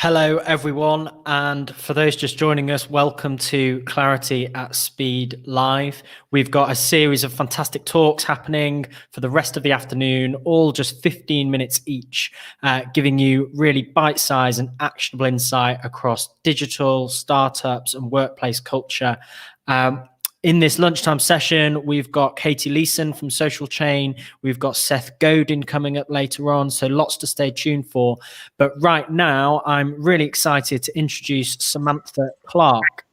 Hello, everyone. And for those just joining us, welcome to Clarity at Speed Live. We've got a series of fantastic talks happening for the rest of the afternoon, all just 15 minutes each, giving you really bite-sized and actionable insight across digital, startups, and workplace culture. In this lunchtime session, we've got Katie Leeson from Social Chain. We've got Seth Godin coming up later on, so lots to stay tuned for. But right now, I'm really excited to introduce Samantha Clark.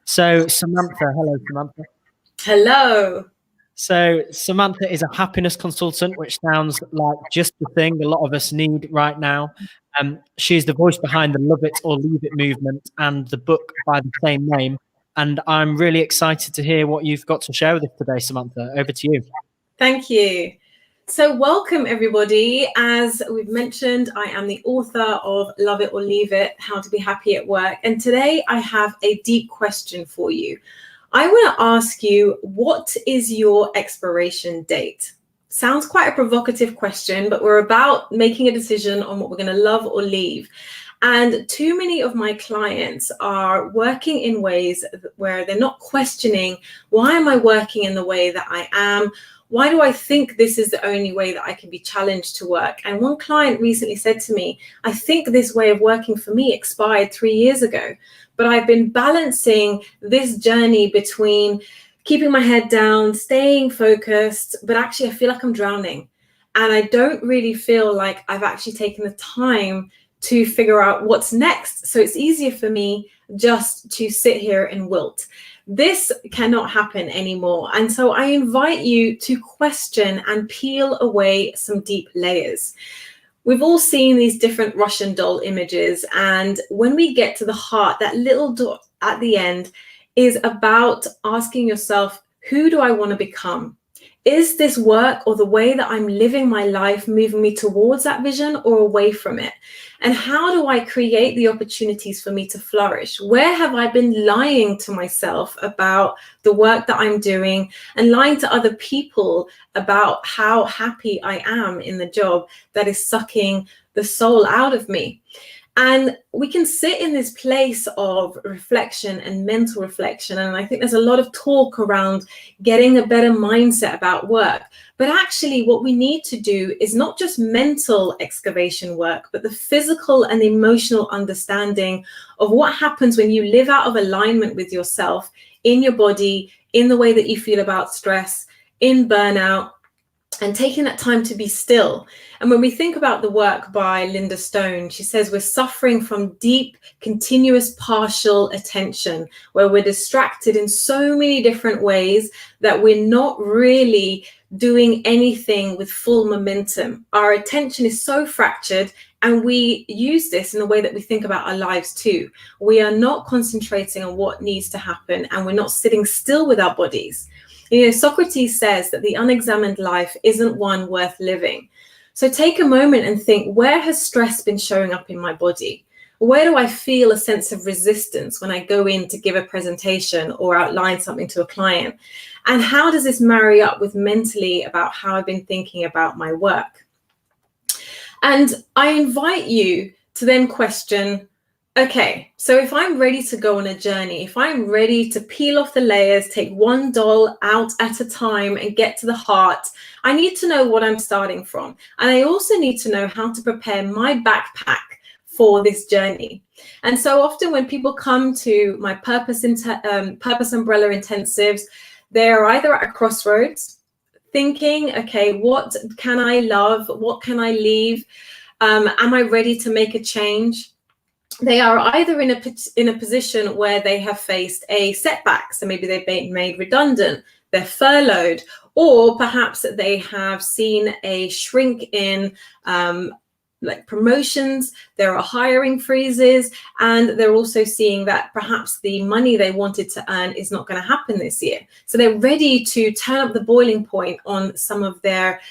So Samantha, hello, Samantha. Hello. So Samantha is a happiness consultant, which sounds like just the thing a lot of us need right now. She's the voice behind the Love It or Leave It movement and the book by the same name. And I'm really excited to hear what you've got to share with us today, Samantha. Over to you. Thank you. So welcome, everybody. As we've mentioned, I am the author of Love It or Leave It, How to Be Happy at Work. And today I have a deep question for you. I want to ask you, what is your expiration date? Sounds quite a provocative question, but we're about making a decision on what we're going to love or leave. And too many of my clients are working in ways where they're not questioning, why am I working in the way that I am? Why do I think this is the only way that I can be challenged to work? And one client recently said to me, I think this way of working for me expired 3 years ago, but I've been balancing this journey between keeping my head down, staying focused, but actually I feel like I'm drowning. And I don't really feel like I've actually taken the time to figure out what's next. So it's easier for me just to sit here and wilt. This cannot happen anymore. And so I invite you to question and peel away some deep layers. We've all seen these different Russian doll images. And when we get to the heart, that little dot at the end is about asking yourself, who do I want to become? Is this work or the way that I'm living my life moving me towards that vision or away from it? And how do I create the opportunities for me to flourish? Where have I been lying to myself about the work that I'm doing and lying to other people about how happy I am in the job that is sucking the soul out of me? And we can sit in this place of reflection and mental reflection. And I think there's a lot of talk around getting a better mindset about work. But actually, what we need to do is not just mental excavation work, but the physical and emotional understanding of what happens when you live out of alignment with yourself in your body, in the way that you feel about stress, in burnout, and taking that time to be still. And when we think about the work by Linda Stone, she says we're suffering from deep, continuous, partial attention, where we're distracted in so many different ways that we're not really doing anything with full momentum. Our attention is so fractured, and we use this in the way that we think about our lives too. We are not concentrating on what needs to happen, and we're not sitting still with our bodies. You know, Socrates says that the unexamined life isn't one worth living. So take a moment and think, where has stress been showing up in my body? Where do I feel a sense of resistance when I go in to give a presentation or outline something to a client? And how does this marry up with mentally about how I've been thinking about my work? And I invite you to then question, okay, so if I'm ready to go on a journey, if I'm ready to peel off the layers, take one doll out at a time and get to the heart, I need to know what I'm starting from. And I also need to know how to prepare my backpack for this journey. And so often when people come to my Purpose Umbrella intensives, they're either at a crossroads, thinking, okay, what can I love? What can I leave? Am I ready to make a change? They are either in a position where they have faced a setback, so maybe they've been made redundant, they're furloughed, or perhaps they have seen a shrink in like promotions, there are hiring freezes, and they're also seeing that perhaps the money they wanted to earn is not going to happen this year. So they're ready to turn up the boiling point on some of their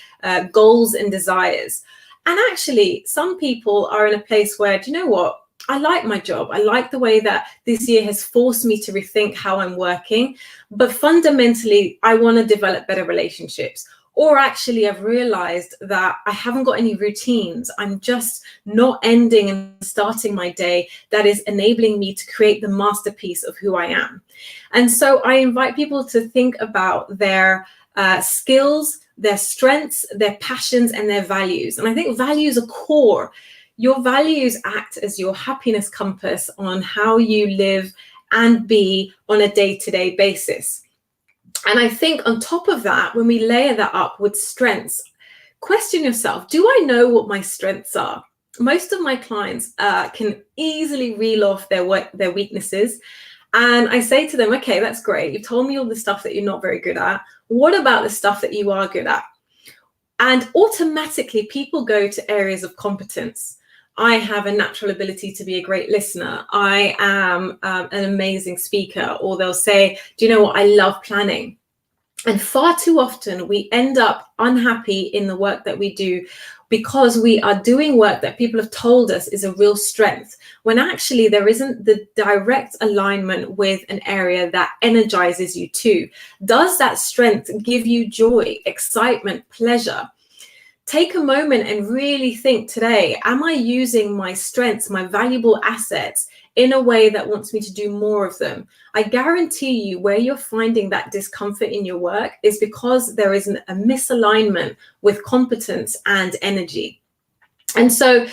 goals and desires. And actually, some people are in a place where, do you know what? I like my job. I like the way that this year has forced me to rethink how I'm working. But fundamentally, I want to develop better relationships. Or actually, I've realized that I haven't got any routines. I'm just not ending and starting my day that is enabling me to create the masterpiece of who I am. And so I invite people to think about their skills, their strengths, their passions, and their values. And I think values are core. Your values act as your happiness compass on how you live and be on a day-to-day basis. And I think on top of that, when we layer that up with strengths, question yourself, do I know what my strengths are? Most of my clients can easily reel off their weaknesses. And I say to them, okay, that's great. You've told me all the stuff that you're not very good at. What about the stuff that you are good at? And automatically people go to areas of competence. I have a natural ability to be a great listener. I am an amazing speaker. Or they'll say, do you know what? I love planning. And far too often we end up unhappy in the work that we do because we are doing work that people have told us is a real strength, when actually there isn't the direct alignment with an area that energizes you too. Does that strength give you joy, excitement, pleasure? Take a moment and really think today, am I using my strengths, my valuable assets in a way that wants me to do more of them? I guarantee you where you're finding that discomfort in your work is because there is a misalignment with competence and energy. And so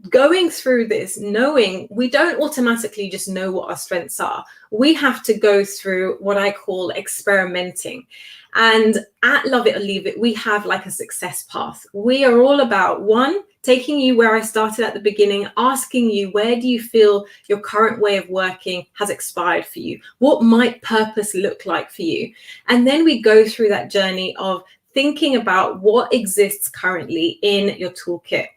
going through this, knowing we don't automatically just know what our strengths are. We have to go through what I call experimenting. And at Love It or Leave It, we have like a success path. We are all about, one, taking you where I started at the beginning, asking you, where do you feel your current way of working has expired for you? What might purpose look like for you? And then we go through that journey of thinking about what exists currently in your toolkit.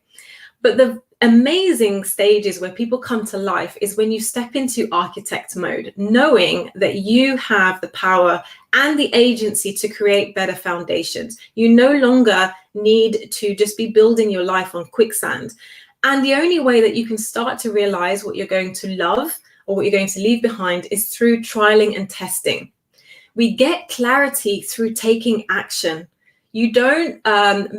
But the amazing stages where people come to life is when you step into architect mode, knowing that you have the power and the agency to create better foundations. You no longer need to just be building your life on quicksand. And the only way that you can start to realize what you're going to love or what you're going to leave behind is through trialing and testing. We get clarity through taking action. You don't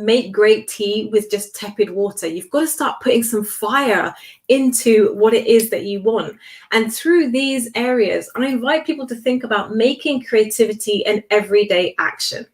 make great tea with just tepid water. You've got to start putting some fire into what it is that you want. And through these areas, I invite people to think about making creativity an everyday action.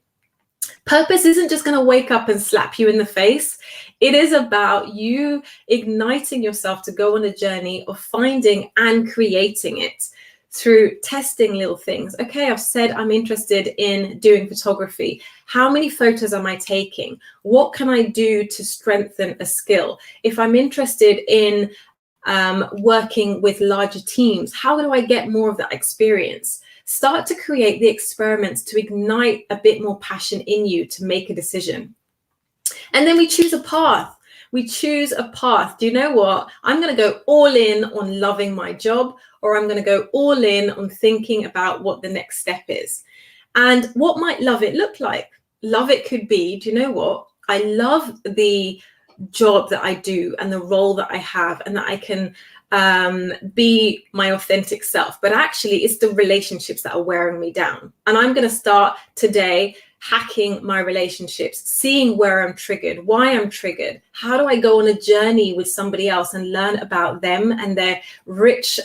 Purpose isn't just going to wake up and slap you in the face. It is about you igniting yourself to go on a journey of finding and creating it through testing little things. Okay, I've said I'm interested in doing photography. How many photos am I taking? What can I do to strengthen a skill? If I'm interested in working with larger teams, how do I get more of that experience? Start to create the experiments to ignite a bit more passion in you to make a decision. And then we choose a path. We choose a path. Do you know what? I'm going to go all in on loving my job, or I'm going to go all in on thinking about what the next step is. And what might love it look like? Love it could be, do you know what? I love the job that I do and the role that I have, and that I can be my authentic self. But actually, it's the relationships that are wearing me down. And I'm going to start today hacking my relationships, seeing where I'm triggered, why I'm triggered. How do I go on a journey with somebody else and learn about them and their rich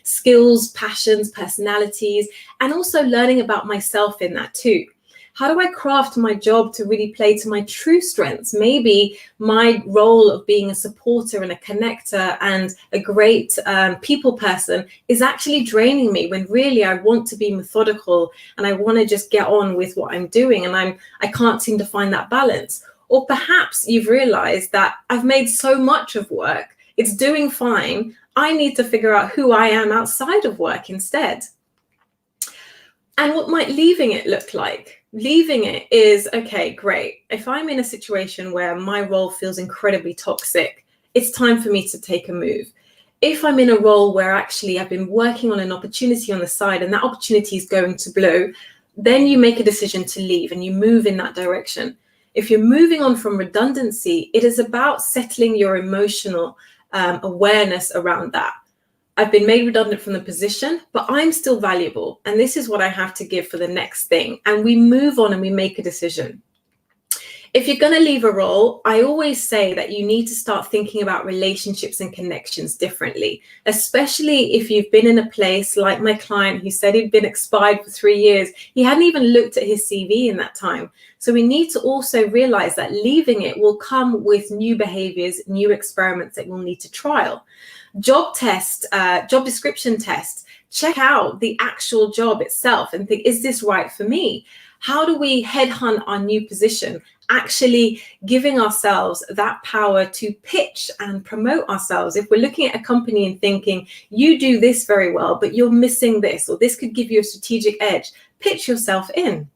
skills, passions, personalities, and also learning about myself in that too. How do I craft my job to really play to my true strengths? Maybe my role of being a supporter and a connector and a great people person is actually draining me, when really I want to be methodical and I want to just get on with what I'm doing, and I can't seem to find that balance. Or perhaps you've realized that I've made so much of work, it's doing fine. I need to figure out who I am outside of work instead. And what might leaving it look like? Leaving it is, okay, great. If I'm in a situation where my role feels incredibly toxic, it's time for me to take a move. If I'm in a role where actually I've been working on an opportunity on the side and that opportunity is going to blow, then you make a decision to leave and you move in that direction. If you're moving on from redundancy, it is about settling your emotional awareness around that. I've been made redundant from the position, but I'm still valuable. And this is what I have to give for the next thing. And we move on and we make a decision. If you're going to leave a role, I always say that you need to start thinking about relationships and connections differently, especially if you've been in a place like my client who said he'd been expired for 3 years. He hadn't even looked at his CV in that time. So we need to also realize that leaving it will come with new behaviors, new experiments that we'll need to trial. Job description tests. Check out the actual job itself and think, is this right for me? How do we headhunt our new position? Actually giving ourselves that power to pitch and promote ourselves. If we're looking at a company and thinking, you do this very well, but you're missing this, or this could give you a strategic edge, pitch yourself in.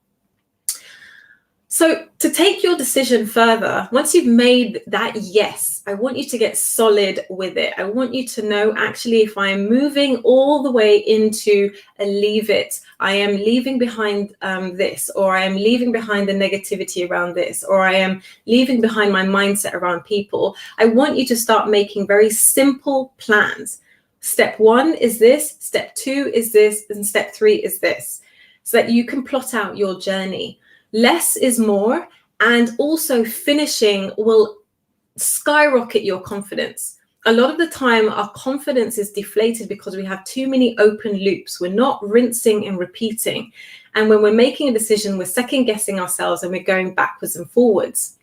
So to take your decision further, once you've made that yes, I want you to get solid with it. I want you to know, actually, if I'm moving all the way into a leave it, I am leaving behind this, or I am leaving behind the negativity around this, or I am leaving behind my mindset around people. I want you to start making very simple plans. Step 1 is this, step 2 is this, and step 3 is this, so that you can plot out your journey. Less is more, and also finishing will skyrocket your confidence. A lot of the time, our confidence is deflated because we have too many open loops. We're not rinsing and repeating. And when we're making a decision, we're second guessing ourselves and we're going backwards and forwards.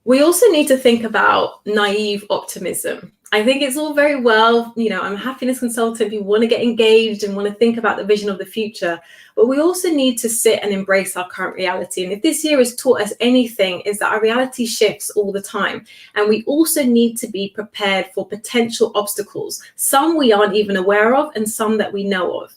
We also need to think about naive optimism. I think it's all very well, I'm a happiness consultant. You want to get engaged and want to think about the vision of the future, but we also need to sit and embrace our current reality. And if this year has taught us anything, is that our reality shifts all the time. And we also need to be prepared for potential obstacles, some we aren't even aware of and some that we know of.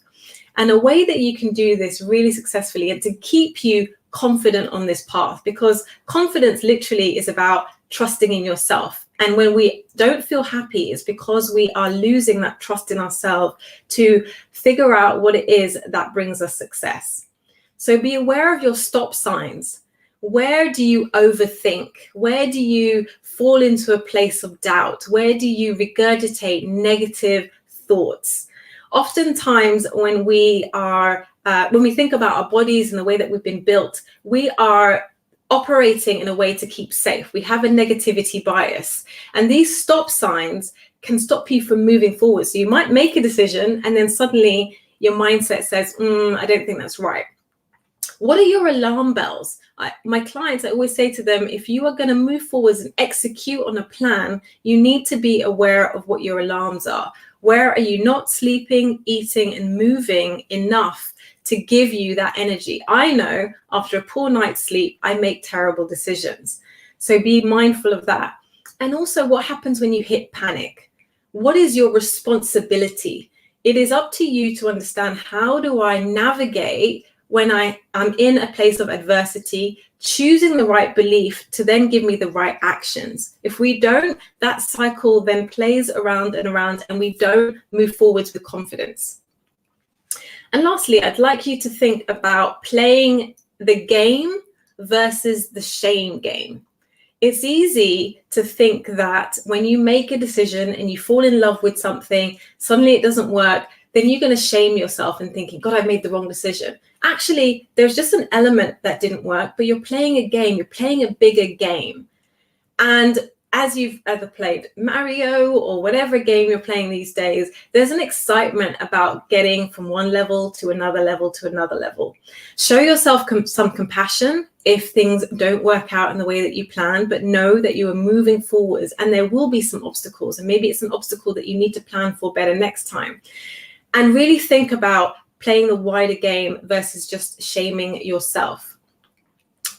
And a way that you can do this really successfully and to keep you confident on this path, because confidence literally is about trusting in yourself. And when we don't feel happy, it's because we are losing that trust in ourselves to figure out what it is that brings us success. So be aware of your stop signs. Where do you overthink? Where do you fall into a place of doubt? Where do you regurgitate negative thoughts? Oftentimes, when we think about our bodies and the way that we've been built, we are operating in a way to keep safe. We have a negativity bias, and these stop signs can stop you from moving forward. So you might make a decision and then suddenly your mindset says, I don't think that's right. What are your alarm bells? My clients, I always say to them, if you are going to move forwards and execute on a plan, you need to be aware of what your alarms are. Where are you not sleeping, eating, and moving enough to give you that energy? I know after a poor night's sleep, I make terrible decisions. So be mindful of that. And also, what happens when you hit panic? What is your responsibility? It is up to you to understand, how do I navigate when I am in a place of adversity, choosing the right belief to then give me the right actions. If we don't, that cycle then plays around and around, and we don't move forwards with confidence. And lastly, I'd like you to think about playing the game versus the shame game. It's easy to think that when you make a decision and you fall in love with something, suddenly it doesn't work, then you're going to shame yourself and thinking, God, I made the wrong decision. Actually, there's just an element that didn't work, but you're playing a game, you're playing a bigger game. And as you've ever played Mario or whatever game you're playing these days, there's an excitement about getting from one level to another level to another level. Show yourself some compassion if things don't work out in the way that you planned, but know that you are moving forwards and there will be some obstacles, and maybe it's an obstacle that you need to plan for better next time. And really think about playing the wider game versus just shaming yourself.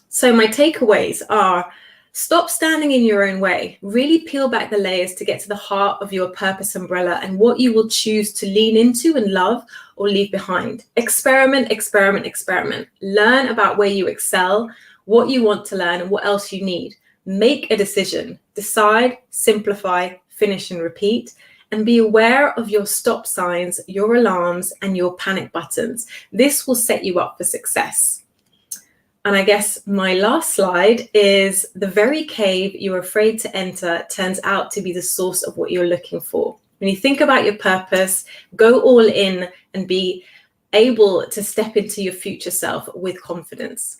So my takeaways are: stop standing in your own way. Really peel back the layers to get to the heart of your purpose umbrella and what you will choose to lean into and love or leave behind. Experiment, experiment, experiment. Learn about where you excel, what you want to learn, and what else you need. Make a decision. Decide, simplify, finish, and repeat. And be aware of your stop signs, your alarms, and your panic buttons. This will set you up for success. And I guess my last slide is: the very cave you're afraid to enter turns out to be the source of what you're looking for. When you think about your purpose, go all in and be able to step into your future self with confidence.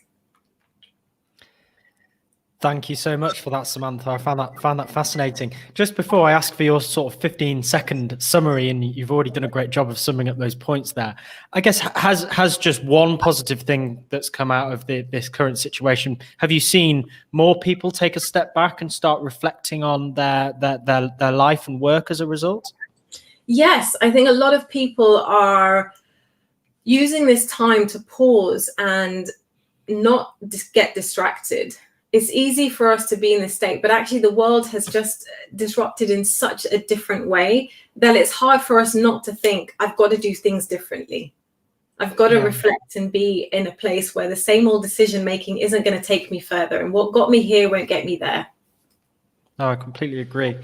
Thank you so much for that, Samantha. I found that fascinating. Just before I ask for your sort of 15-second summary, and you've already done a great job of summing up those points there. I guess has just one positive thing that's come out of this current situation. Have you seen more people take a step back and start reflecting on their life and work as a result? Yes, I think a lot of people are using this time to pause and not get distracted. It's easy for us to be in this state, but actually the world has just disrupted in such a different way that it's hard for us not to think, I've got to do things differently. I've got to reflect and be in a place where the same old decision making isn't going to take me further. And what got me here won't get me there. No, I completely agree.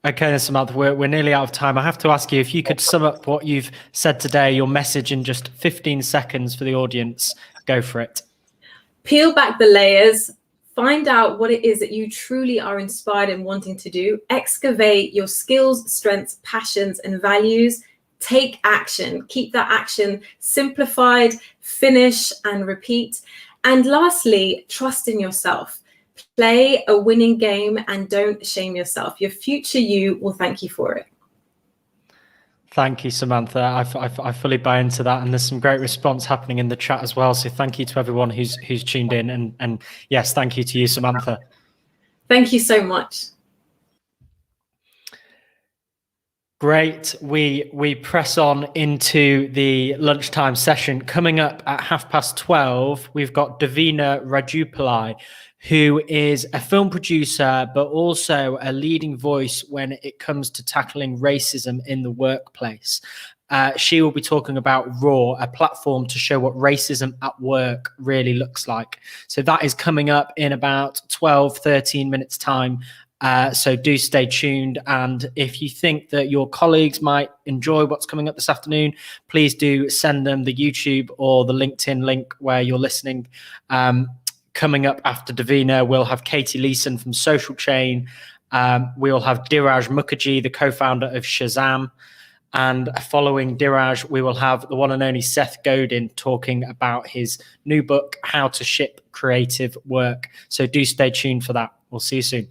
Okay, then, Samantha, we're nearly out of time. I have to ask you if you could sum up what you've said today, your message in just 15 seconds for the audience. Go for it. Peel back the layers, find out what it is that you truly are inspired and wanting to do, excavate your skills, strengths, passions, and values, take action, keep that action simplified, finish and repeat. And lastly, trust in yourself. Play a winning game and don't shame yourself. Your future you will thank you for it. Thank you, Samantha. I fully buy into that, and there's some great response happening in the chat as well. So thank you to everyone who's tuned in, and yes, thank you to you, Samantha. Thank you so much. Great. We press on into the lunchtime session. Coming up at 12:30, we've got Davina Rajupalai, who is a film producer, but also a leading voice when it comes to tackling racism in the workplace. She will be talking about Raw, a platform to show what racism at work really looks like. So that is coming up in about 13 minutes time. So do stay tuned. And if you think that your colleagues might enjoy what's coming up this afternoon, please do send them the YouTube or the LinkedIn link where you're listening. Coming up after Davina, we'll have Katie Leeson from Social Chain. We'll have Diraj Mukherjee, the co-founder of Shazam. And following Diraj, we will have the one and only Seth Godin talking about his new book, How to Ship Creative Work. So do stay tuned for that. We'll see you soon.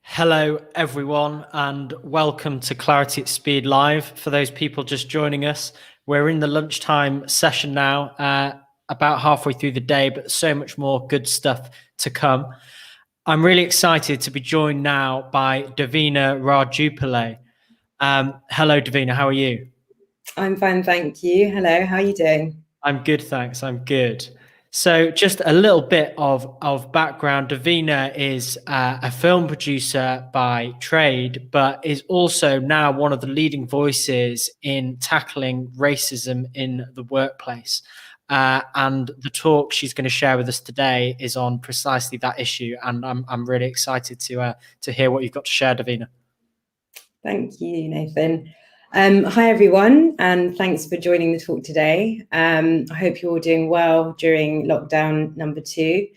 Hello, everyone, and welcome to Clarity at Speed Live. For those people just joining us, we're in the lunchtime session now, about halfway through the day, but so much more good stuff to come. I'm really excited to be joined now by Davina Rajupillay. Hello, Davina, how are you? I'm fine, thank you. Hello, how are you doing? I'm good, thanks. I'm good. So just a little bit of background. Davina is a film producer by trade, but is also now one of the leading voices in tackling racism in the workplace. And the talk she's going to share with us today is on precisely that issue. And I'm really excited to hear what you've got to share, Davina. Thank you, Nathan. Hi, everyone, and thanks for joining the talk today. I hope you're all doing well during lockdown number 2.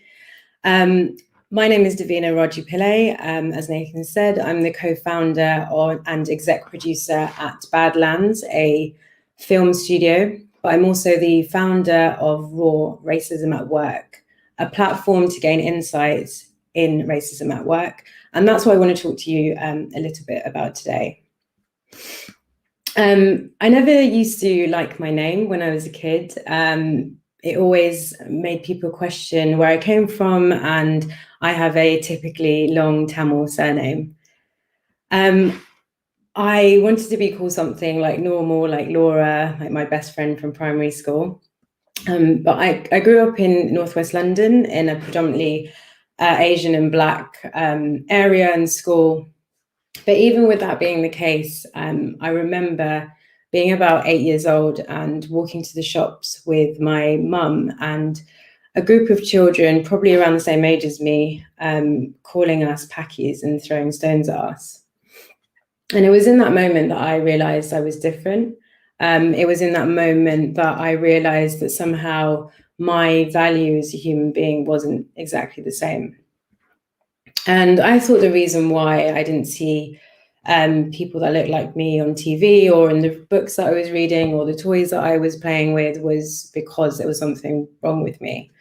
My name is Davina Rajupillay. As Nathan said, I'm the co-founder and exec producer at Badlands, a film studio, but I'm also the founder of Raw Racism at Work, a platform to gain insights in racism at work. And that's what I want to talk to you a little bit about today. I never used to like my name when I was a kid. It always made people question where I came from, and I have a typically long Tamil surname. I wanted to be called something like normal, like Laura, like my best friend from primary school. But I grew up in Northwest London in a predominantly Asian and Black area and school. But even with that being the case, I remember being about 8 years old and walking to the shops with my mum and a group of children, probably around the same age as me, calling us packies and throwing stones at us. And it was in that moment that I realized I was different. It was in that moment that I realized that somehow my value as a human being wasn't exactly the same. And I thought the reason why I didn't see people that looked like me on TV or in the books that I was reading or the toys that I was playing with was because there was something wrong with me.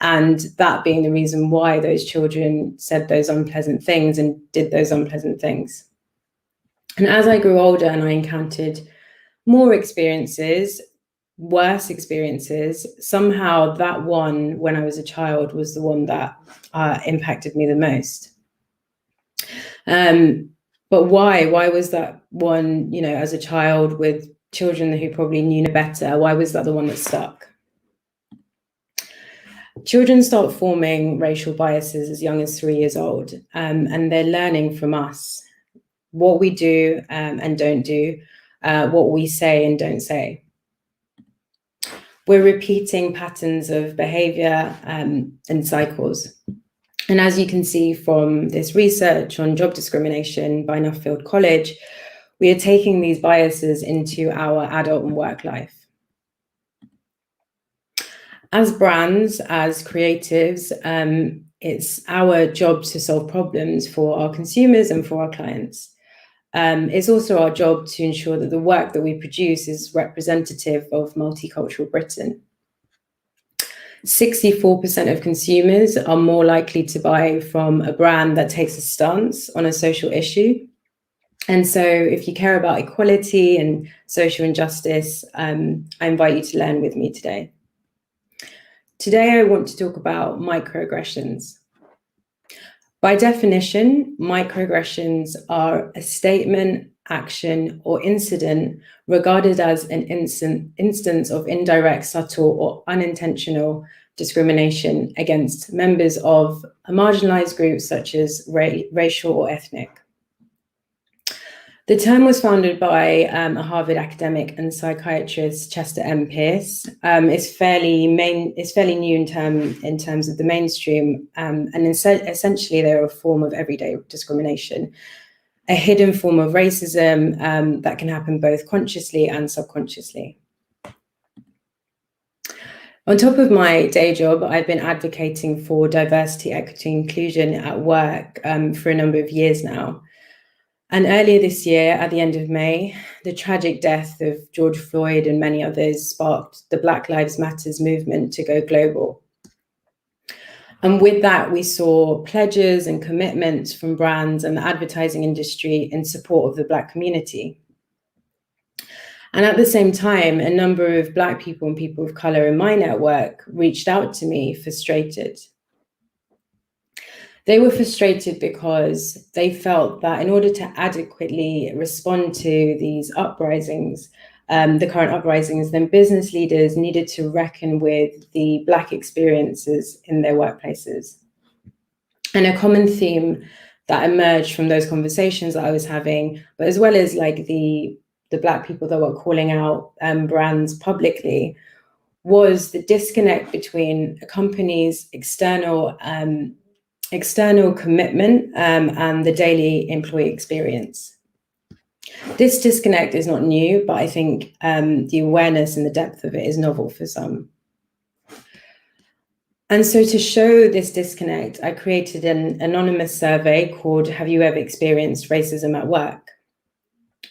And that being the reason why those children said those unpleasant things and did those unpleasant things. And as I grew older and I encountered more experiences, worse experiences, somehow that one when I was a child was the one that impacted me the most. But why? Why was that one, as a child with children who probably knew no better, why was that the one that stuck? Children start forming racial biases as young as 3 years old, and they're learning from us what we do and don't do, what we say and don't say. We're repeating patterns of behavior and cycles. And as you can see from this research on job discrimination by Nuffield College, we are taking these biases into our adult and work life. As brands, as creatives, it's our job to solve problems for our consumers and for our clients. It's also our job to ensure that the work that we produce is representative of multicultural Britain. 64% of consumers are more likely to buy from a brand that takes a stance on a social issue. And so if you care about equality and social injustice, I invite you to learn with me today. Today, I want to talk about microaggressions. By definition, microaggressions are a statement, action, or incident regarded as an instance of indirect, subtle, or unintentional discrimination against members of a marginalized group such as racial or ethnic. The term was founded by a Harvard academic and psychiatrist, Chester M. Pierce. It's fairly new in terms of the mainstream, and essentially they're a form of everyday discrimination, a hidden form of racism that can happen both consciously and subconsciously. On top of my day job, I've been advocating for diversity, equity, inclusion at work for a number of years now. And earlier this year, at the end of May, the tragic death of George Floyd and many others sparked the Black Lives Matter movement to go global. And with that, we saw pledges and commitments from brands and the advertising industry in support of the Black community. And at the same time, a number of Black people and people of color in my network reached out to me frustrated. They were frustrated because they felt that in order to adequately respond to these uprisings, the current uprisings, then business leaders needed to reckon with the Black experiences in their workplaces. And a common theme that emerged from those conversations that I was having, but as well as like the Black people that were calling out brands publicly, was the disconnect between a company's external commitment and the daily employee experience. This disconnect is not new, but I think the awareness and the depth of it is novel for some. And so to show this disconnect, I created an anonymous survey called "Have You Ever Experienced Racism at Work?",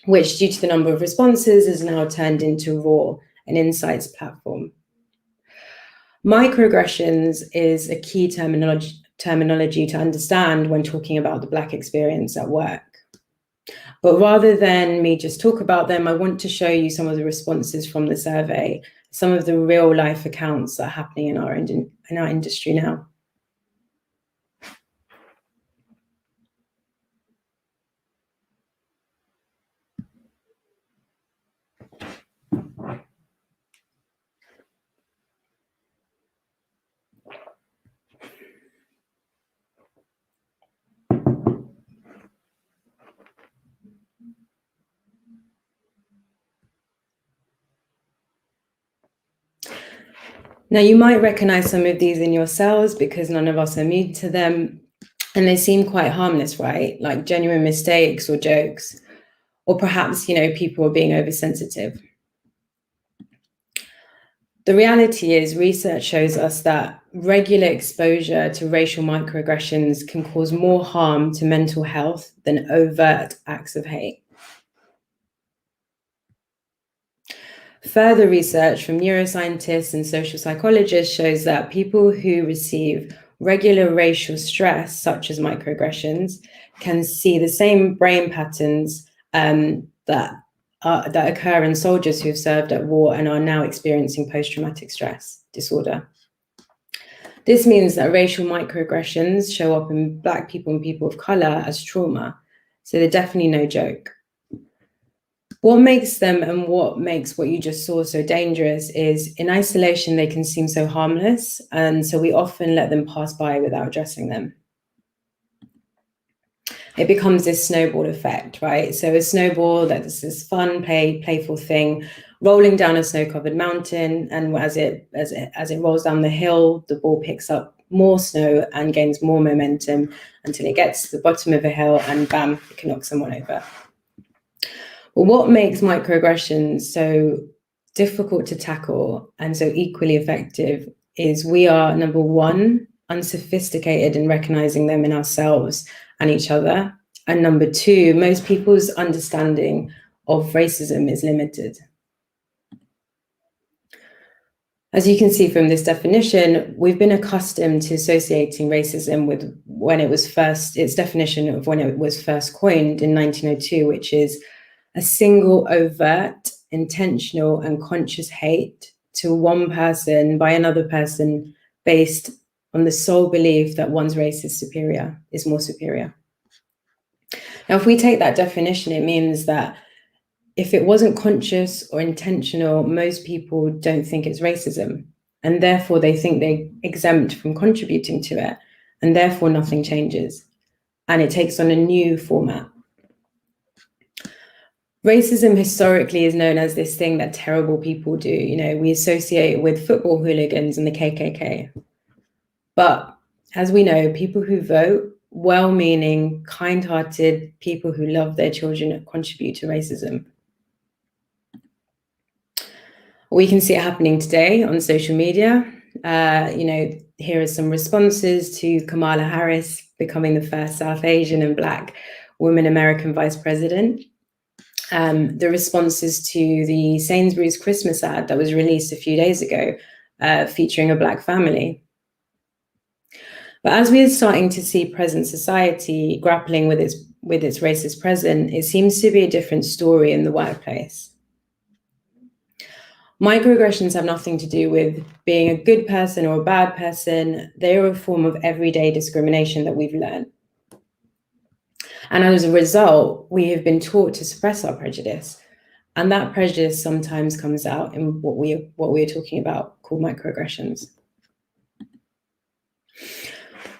which, due to the number of responses, is now turned into Raw, an insights platform. Microaggressions is a key terminology to understand when talking about the Black experience at work. But rather than me just talk about them, I want to show you some of the responses from the survey, some of the real life accounts that are happening in our industry now. Now, you might recognize some of these in yourselves because none of us are immune to them. And they seem quite harmless, right? Like genuine mistakes or jokes, or perhaps, people are being oversensitive. The reality is, research shows us that regular exposure to racial microaggressions can cause more harm to mental health than overt acts of hate. Further research from neuroscientists and social psychologists shows that people who receive regular racial stress, such as microaggressions, can see the same brain patterns that occur in soldiers who have served at war and are now experiencing post-traumatic stress disorder. This means that racial microaggressions show up in Black people and people of color as trauma, so they're definitely no joke. What makes them and what makes what you just saw so dangerous is, in isolation, they can seem so harmless, and so we often let them pass by without addressing them. It becomes this snowball effect, right? So a snowball, that's this fun, playful thing, rolling down a snow-covered mountain, and as it rolls down the hill, the ball picks up more snow and gains more momentum until it gets to the bottom of a hill, and bam, it can knock someone over. Well, what makes microaggressions so difficult to tackle and so equally effective is we are, number one, unsophisticated in recognizing them in ourselves and each other. And number two, most people's understanding of racism is limited. As you can see from this definition, we've been accustomed to associating racism with its definition of when it was first coined in 1902, which is a single overt, intentional, and conscious hate to one person by another person based on the sole belief that one's race is more superior. Now, if we take that definition, it means that if it wasn't conscious or intentional, most people don't think it's racism, and therefore they think they're exempt from contributing to it, and therefore nothing changes, and it takes on a new format. Racism historically is known as this thing that terrible people do. We associate it with football hooligans and the KKK. But as we know, people who vote, well-meaning, kind-hearted people who love their children contribute to racism. We can see it happening today on social media. Here are some responses to Kamala Harris becoming the first South Asian and Black woman American vice president. The responses to the Sainsbury's Christmas ad that was released a few days ago, featuring a Black family. But as we are starting to see present society grappling with its racist present, it seems to be a different story in the workplace. Microaggressions have nothing to do with being a good person or a bad person. They are a form of everyday discrimination that we've learned. And as a result, we have been taught to suppress our prejudice. And that prejudice sometimes comes out in what we're talking about called microaggressions.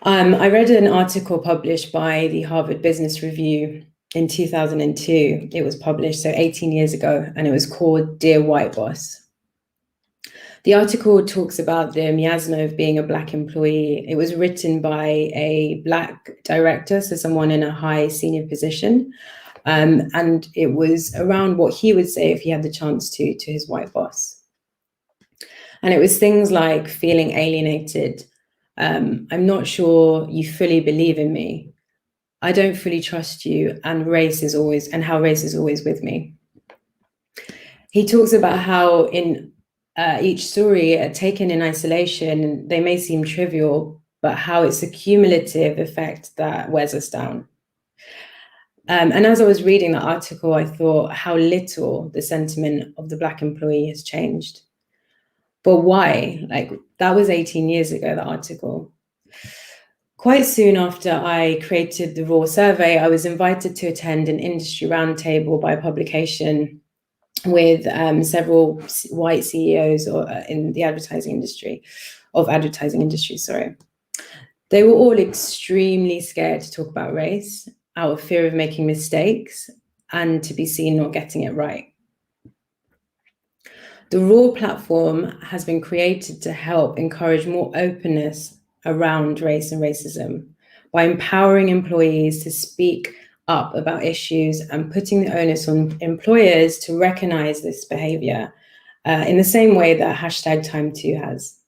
I read an article published by the Harvard Business Review in 2002. It was published, so 18 years ago, and it was called Dear White Boss. The article talks about the miasma of being a Black employee. It was written by a Black director, so someone in a high senior position. And it was around what he would say if he had the chance to his white boss. And it was things like feeling alienated. I'm not sure you fully believe in me. I don't fully trust you, and how race is always with me. He talks about how in each story taken in isolation, they may seem trivial, but how it's a cumulative effect that wears us down. And as I was reading the article, I thought how little the sentiment of the Black employee has changed. But why? Like, that was 18 years ago, the article. Quite soon after I created the Raw survey, I was invited to attend an industry roundtable by publication with several white CEOs in the advertising industry. They were all extremely scared to talk about race out of fear of making mistakes and to be seen not getting it right. The Raw platform has been created to help encourage more openness around race and racism by empowering employees to speak up about issues and putting the onus on employers to recognize this behavior in the same way that #Time2 has.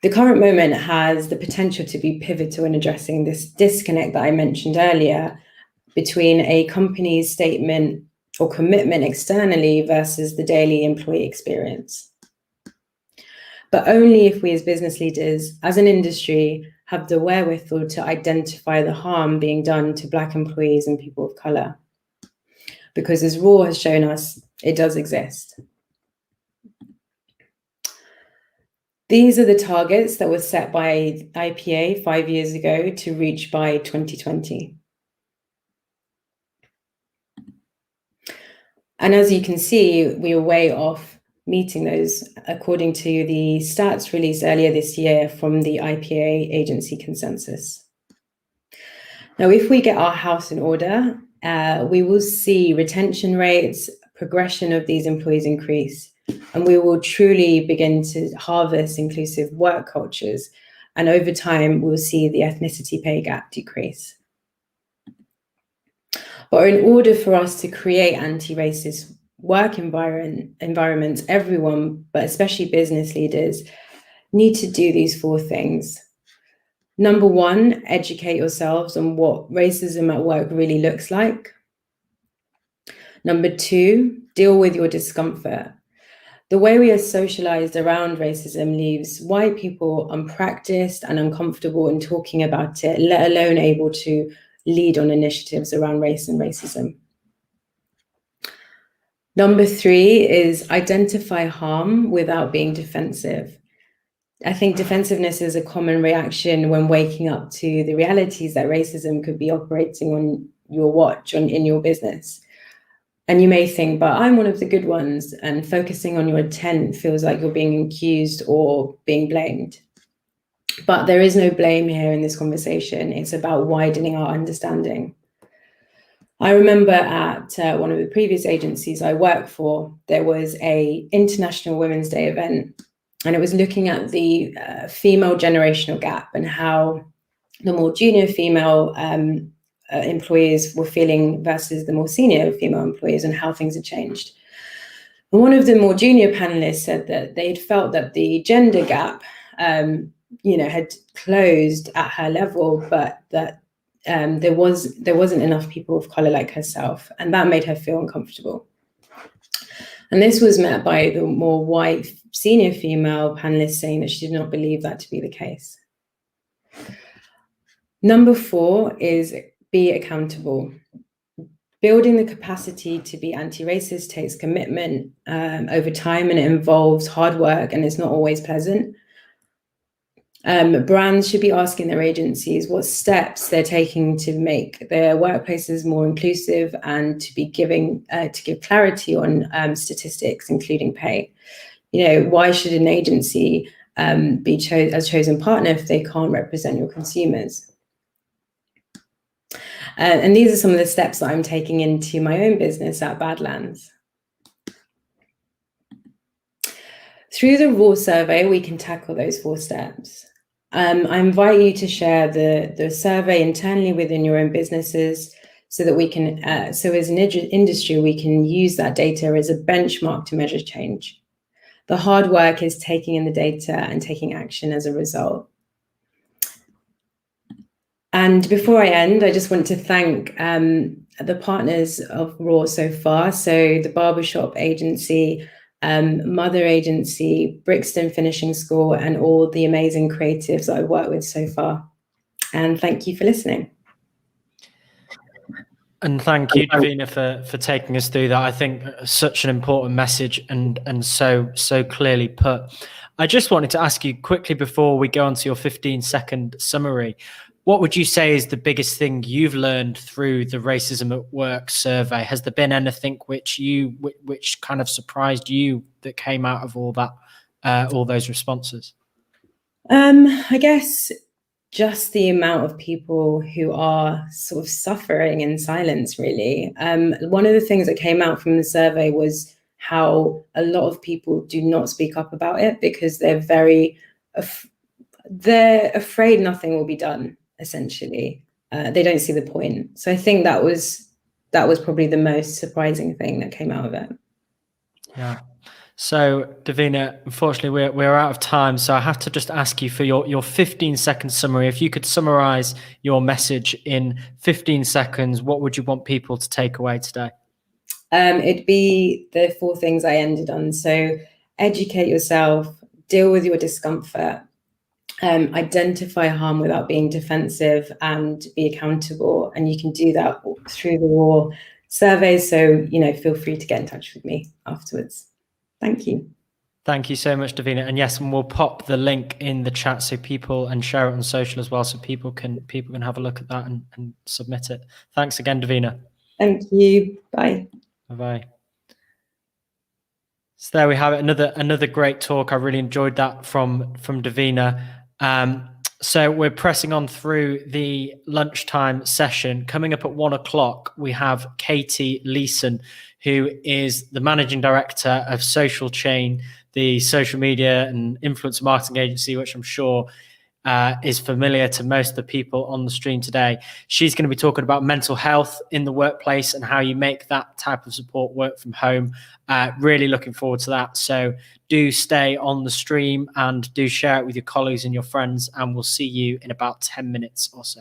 The current moment has the potential to be pivotal in addressing this disconnect that I mentioned earlier between a company's statement or commitment externally versus the daily employee experience. But only if we as business leaders, as an industry, have the wherewithal to identify the harm being done to Black employees and people of color. Because as Raw has shown us, it does exist. These are the targets that were set by IPA 5 years ago to reach by 2020. And as you can see, we are way off meeting those, according to the stats released earlier this year from the IPA agency consensus. Now, if we get our house in order, we will see retention rates, progression of these employees increase, and we will truly begin to harvest inclusive work cultures. And over time, we'll see the ethnicity pay gap decrease. But in order for us to create anti-racist work environments, everyone, but especially business leaders, need to do these 4 things. Number 1, educate yourselves on what racism at work really looks like. Number 2, deal with your discomfort. The way we are socialized around racism leaves white people unpracticed and uncomfortable in talking about it, let alone able to lead on initiatives around race and racism. Number 3 is identify harm without being defensive. I think defensiveness is a common reaction when waking up to the realities that racism could be operating on your watch, in your business. And you may think, but I'm one of the good ones, and focusing on your intent feels like you're being accused or being blamed. But there is no blame here in this conversation. It's about widening our understanding. I remember at one of the previous agencies I worked for, there was an International Women's Day event, and it was looking at the female generational gap and how the more junior female employees were feeling versus the more senior female employees and how things had changed. And one of the more junior panelists said that they'd felt that the gender gap had closed at her level, but that there wasn't enough people of color like herself, and that made her feel uncomfortable. And this was met by the more white senior female panelists saying that she did not believe that to be the case. Number 4 is be accountable. Building the capacity to be anti-racist takes commitment over time, and it involves hard work, and it's not always pleasant. Brands should be asking their agencies what steps they're taking to make their workplaces more inclusive and to be to give clarity on statistics, including pay. Why should an agency be as chosen partner if they can't represent your consumers? And these are some of the steps that I'm taking into my own business at Badlands. Through the RAW survey, we can tackle those 4 steps. I invite you to share the survey internally within your own businesses so that we can, so as an industry, we can use that data as a benchmark to measure change. The hard work is taking in the data and taking action as a result. And before I end, I just want to thank the partners of RAW so far. So the Barbershop Agency, Mother Agency, Brixton Finishing School, and all the amazing creatives that I've worked with so far. And thank you for listening. And thank you, Davina, for taking us through that. I think such an important message and so clearly put. I just wanted to ask you quickly before we go on to your 15-second summary. What would you say is the biggest thing you've learned through the Racism at Work survey? Has there been anything which kind of surprised you that came out of all that, all those responses? I guess just the amount of people who are sort of suffering in silence, really. One of the things that came out from the survey was how a lot of people do not speak up about it because they're afraid nothing will be done. Essentially, they don't see the point. So I think that was probably the most surprising thing that came out of it. Yeah. So Davina, unfortunately, we're out of time. So I have to just ask you for your 15-second summary. If you could summarize your message in 15 seconds, what would you want people to take away today? It'd be the 4 things I ended on. So educate yourself, deal with your discomfort, identify harm without being defensive, and be accountable. And you can do that through the RAW survey. So, feel free to get in touch with me afterwards. Thank you. Thank you so much, Davina. And yes, and we'll pop the link in the chat so people, and share it on social as well, so people can have a look at that and submit it. Thanks again, Davina. Thank you. Bye. Bye-bye. So there we have it. Another great talk. I really enjoyed that from Davina. So we're pressing on through the lunchtime session. Coming up at 1 o'clock, we have Katie Leeson, who is the managing director of Social Chain, the social media and influencer marketing agency, which I'm sure is familiar to most of the people on the stream today. She's going to be talking about mental health in the workplace and how you make that type of support work from home. Really looking forward to that. So do stay on the stream and do share it with your colleagues and your friends, and we'll see you in about 10 minutes or so.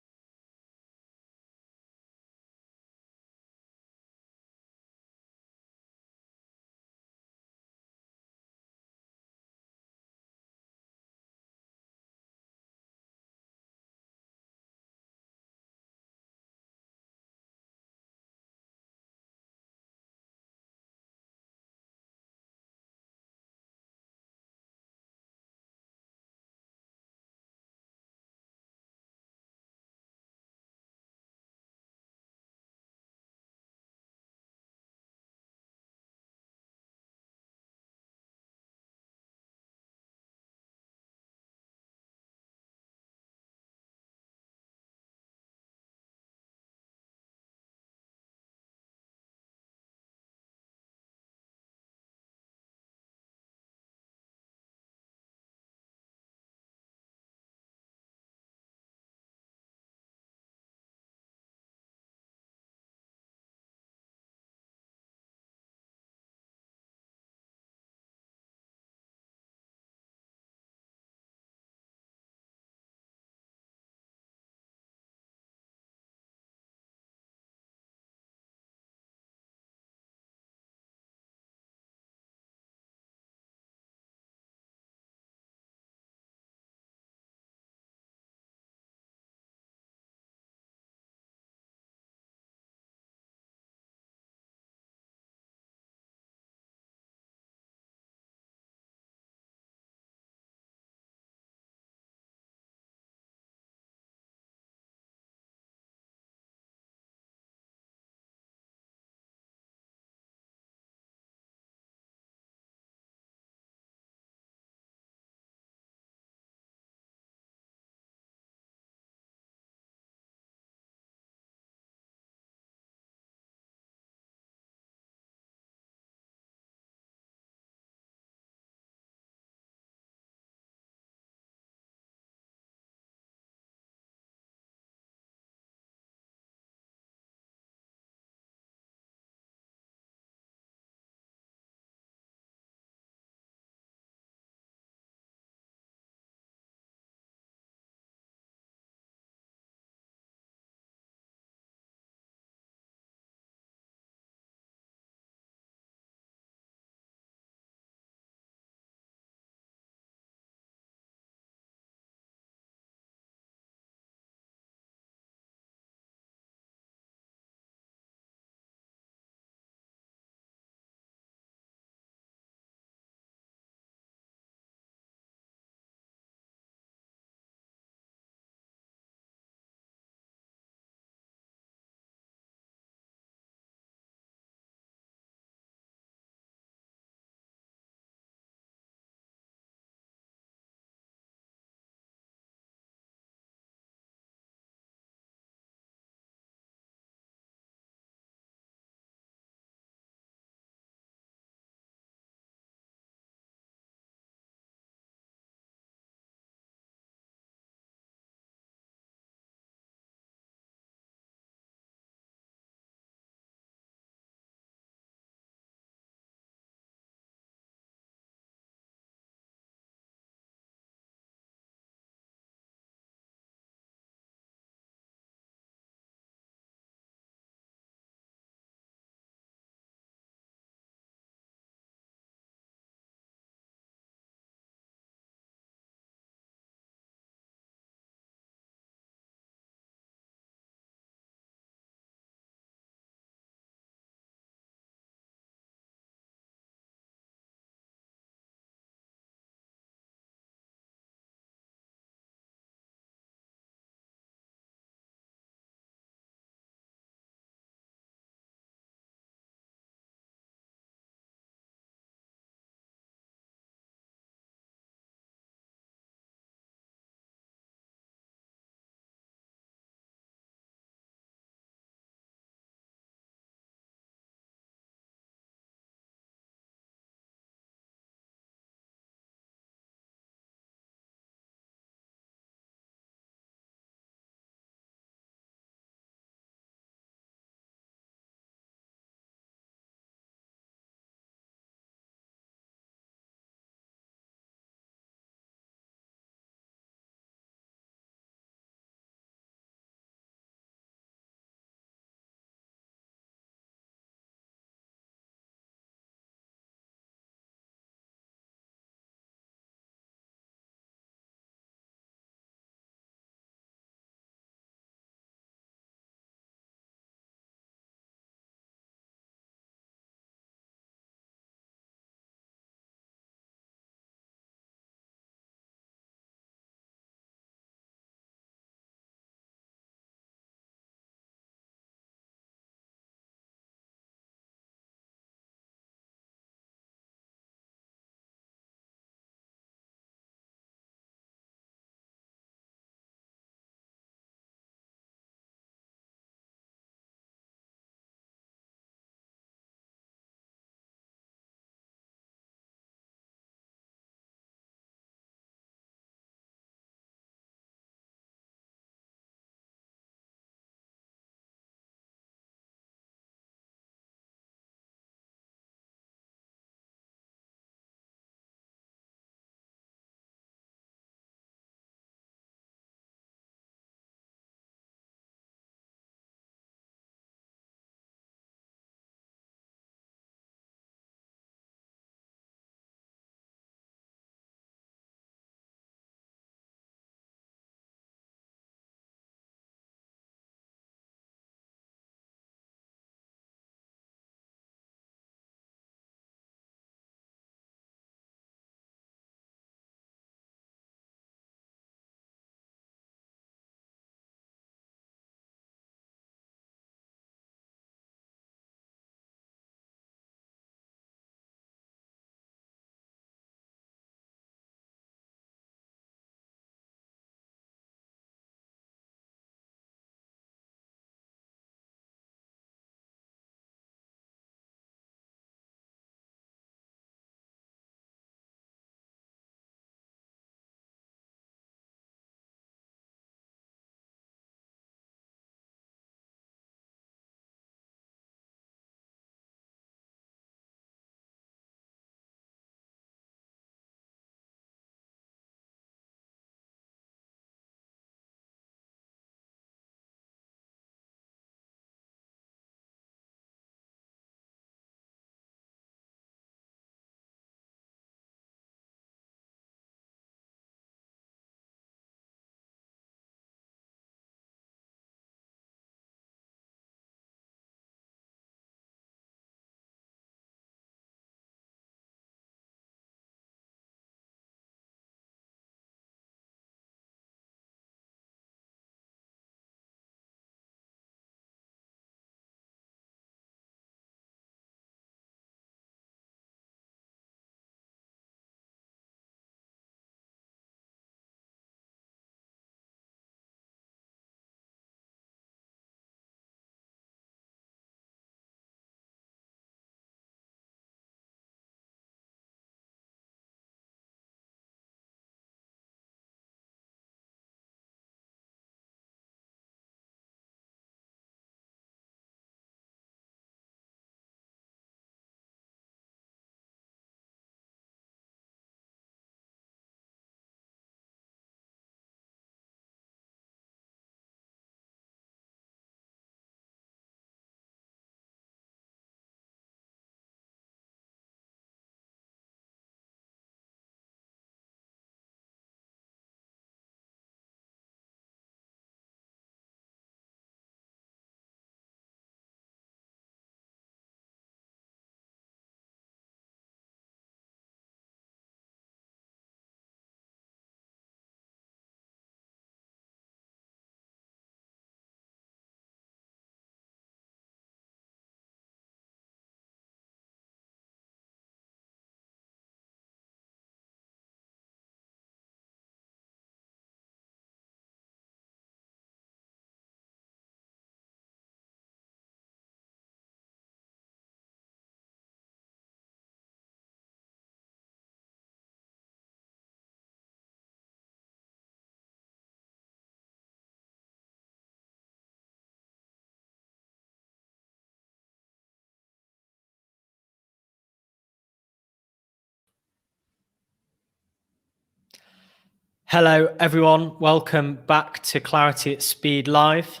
Hello, everyone. Welcome back to Clarity at Speed Live.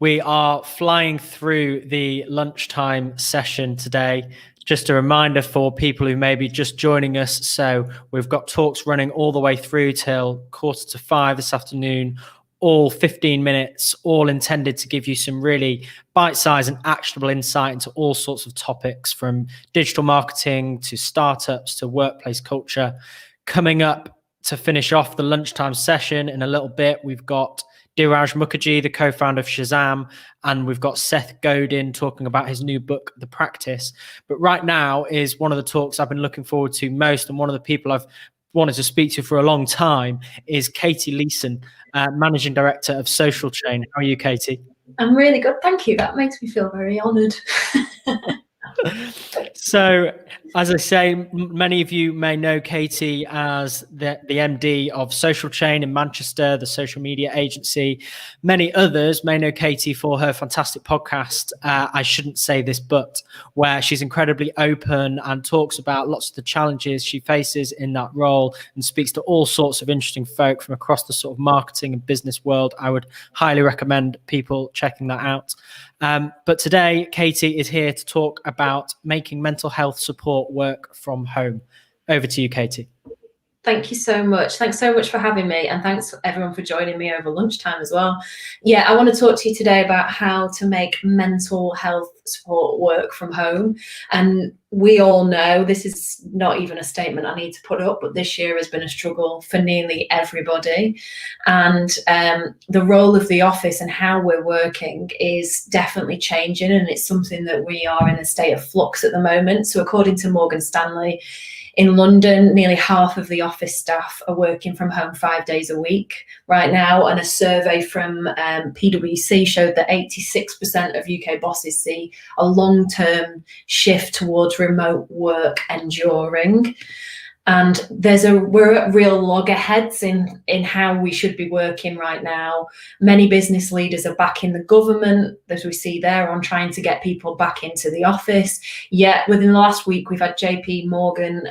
We are flying through the lunchtime session today. Just a reminder for people who may be just joining us. So we've got talks running all the way through till 4:45 this afternoon, all 15 minutes, all intended to give you some really bite-sized and actionable insight into all sorts of topics, from digital marketing to startups to workplace culture. Coming up to finish off the lunchtime session in a little bit, we've got Dheeraj Mukherjee, the co-founder of Shazam, and we've got Seth Godin talking about his new book, The Practice. But right now is one of the talks I've been looking forward to most, and one of the people I've wanted to speak to for a long time is Katie Leeson, Managing Director of Social Chain. How are you, Katie? I'm really good, thank you. That makes me feel very honoured. So, as I say, many of you may know Katie as the MD of Social Chain in Manchester, the social media agency. Many others may know Katie for her fantastic podcast, I Shouldn't Say This But, where she's incredibly open and talks about lots of the challenges she faces in that role and speaks to all sorts of interesting folk from across the sort of marketing and business world. I would highly recommend people checking that out. But today, Katie is here to talk about making mental health support work from home. Over to you, Katie. Thank you so much. Thanks so much for having me, and thanks everyone for joining me over lunchtime as well. Yeah, I want to talk to you today about how to make mental health support work from home. And we all know this is not even a statement I need to put up, but this year has been a struggle for nearly everybody. And the role of the office and how we're working is definitely changing, and it's something that we are in a state of flux at the moment. So according to Morgan Stanley, in London, nearly half of the office staff are working from home 5 days a week right now. And a survey from PwC showed that 86% of UK bosses see a long-term shift towards remote work enduring. And we're at real loggerheads in how we should be working right now. Many business leaders are backing the government, as we see there, on trying to get people back into the office. Yet within the last week, we've had JP Morgan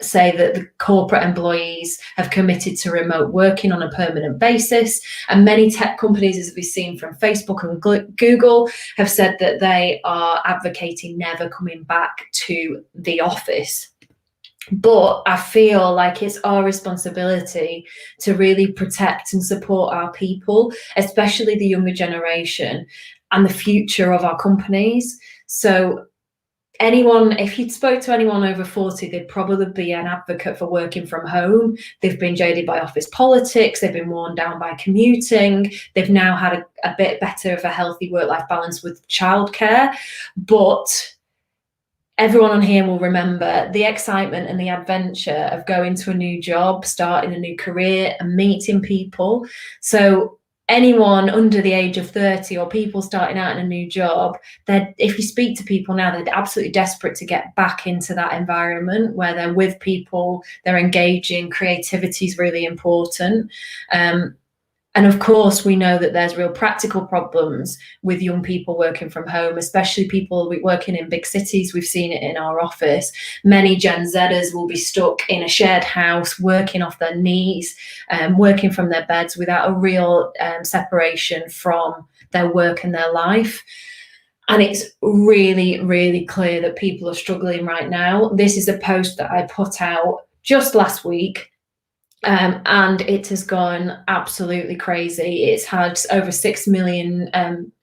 say that the corporate employees have committed to remote working on a permanent basis. And many tech companies, as we've seen from Facebook and Google, have said that they are advocating never coming back to the office. But I feel like it's our responsibility to really protect and support our people, especially the younger generation and the future of our companies. So if you'd spoke to anyone over 40, they'd probably be an advocate for working from home. They've been jaded by office politics. They've been worn down by commuting. They've now had a bit better of a healthy work-life balance with childcare. But everyone on here will remember the excitement and the adventure of going to a new job, starting a new career and meeting people. So anyone under the age of 30 or people starting out in a new job, if you speak to people now, they're absolutely desperate to get back into that environment where they're with people, they're engaging, creativity is really important. And of course, we know that there's real practical problems with young people working from home, especially people working in big cities. We've seen it in our office. Many Gen Zers will be stuck in a shared house, working off their knees, working from their beds without a real separation from their work and their life. And it's really, really clear that people are struggling right now. This is a post that I put out just last week. And it has gone absolutely crazy. It's had over 6 million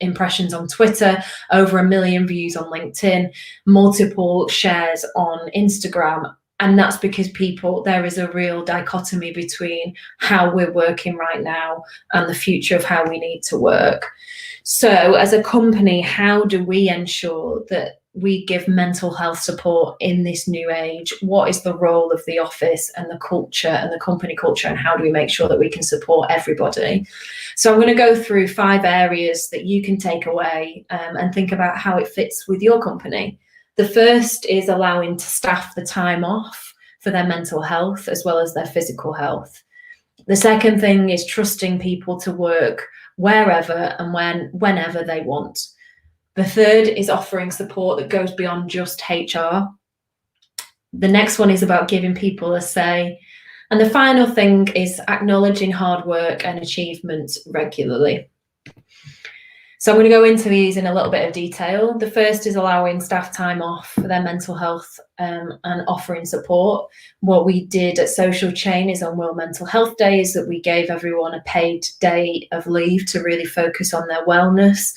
impressions on Twitter, over 1 million views on LinkedIn, multiple shares on Instagram. And that's because there is a real dichotomy between how we're working right now and the future of how we need to work. So as a company, how do we ensure that we give mental health support in this new age? What is the role of the office and the culture and the company culture, and how do we make sure that we can support everybody? So I'm going to go through 5 areas that you can take away and think about how it fits with your company. The first is allowing staff the time off for their mental health as well as their physical health. The second thing is trusting people to work wherever and whenever they want. The third is offering support that goes beyond just HR. The next one is about giving people a say. And the final thing is acknowledging hard work and achievements regularly. So I'm going to go into these in a little bit of detail. The first is allowing staff time off for their mental health and offering support. What we did at Social Chain is on World Mental Health Days that we gave everyone a paid day of leave to really focus on their wellness.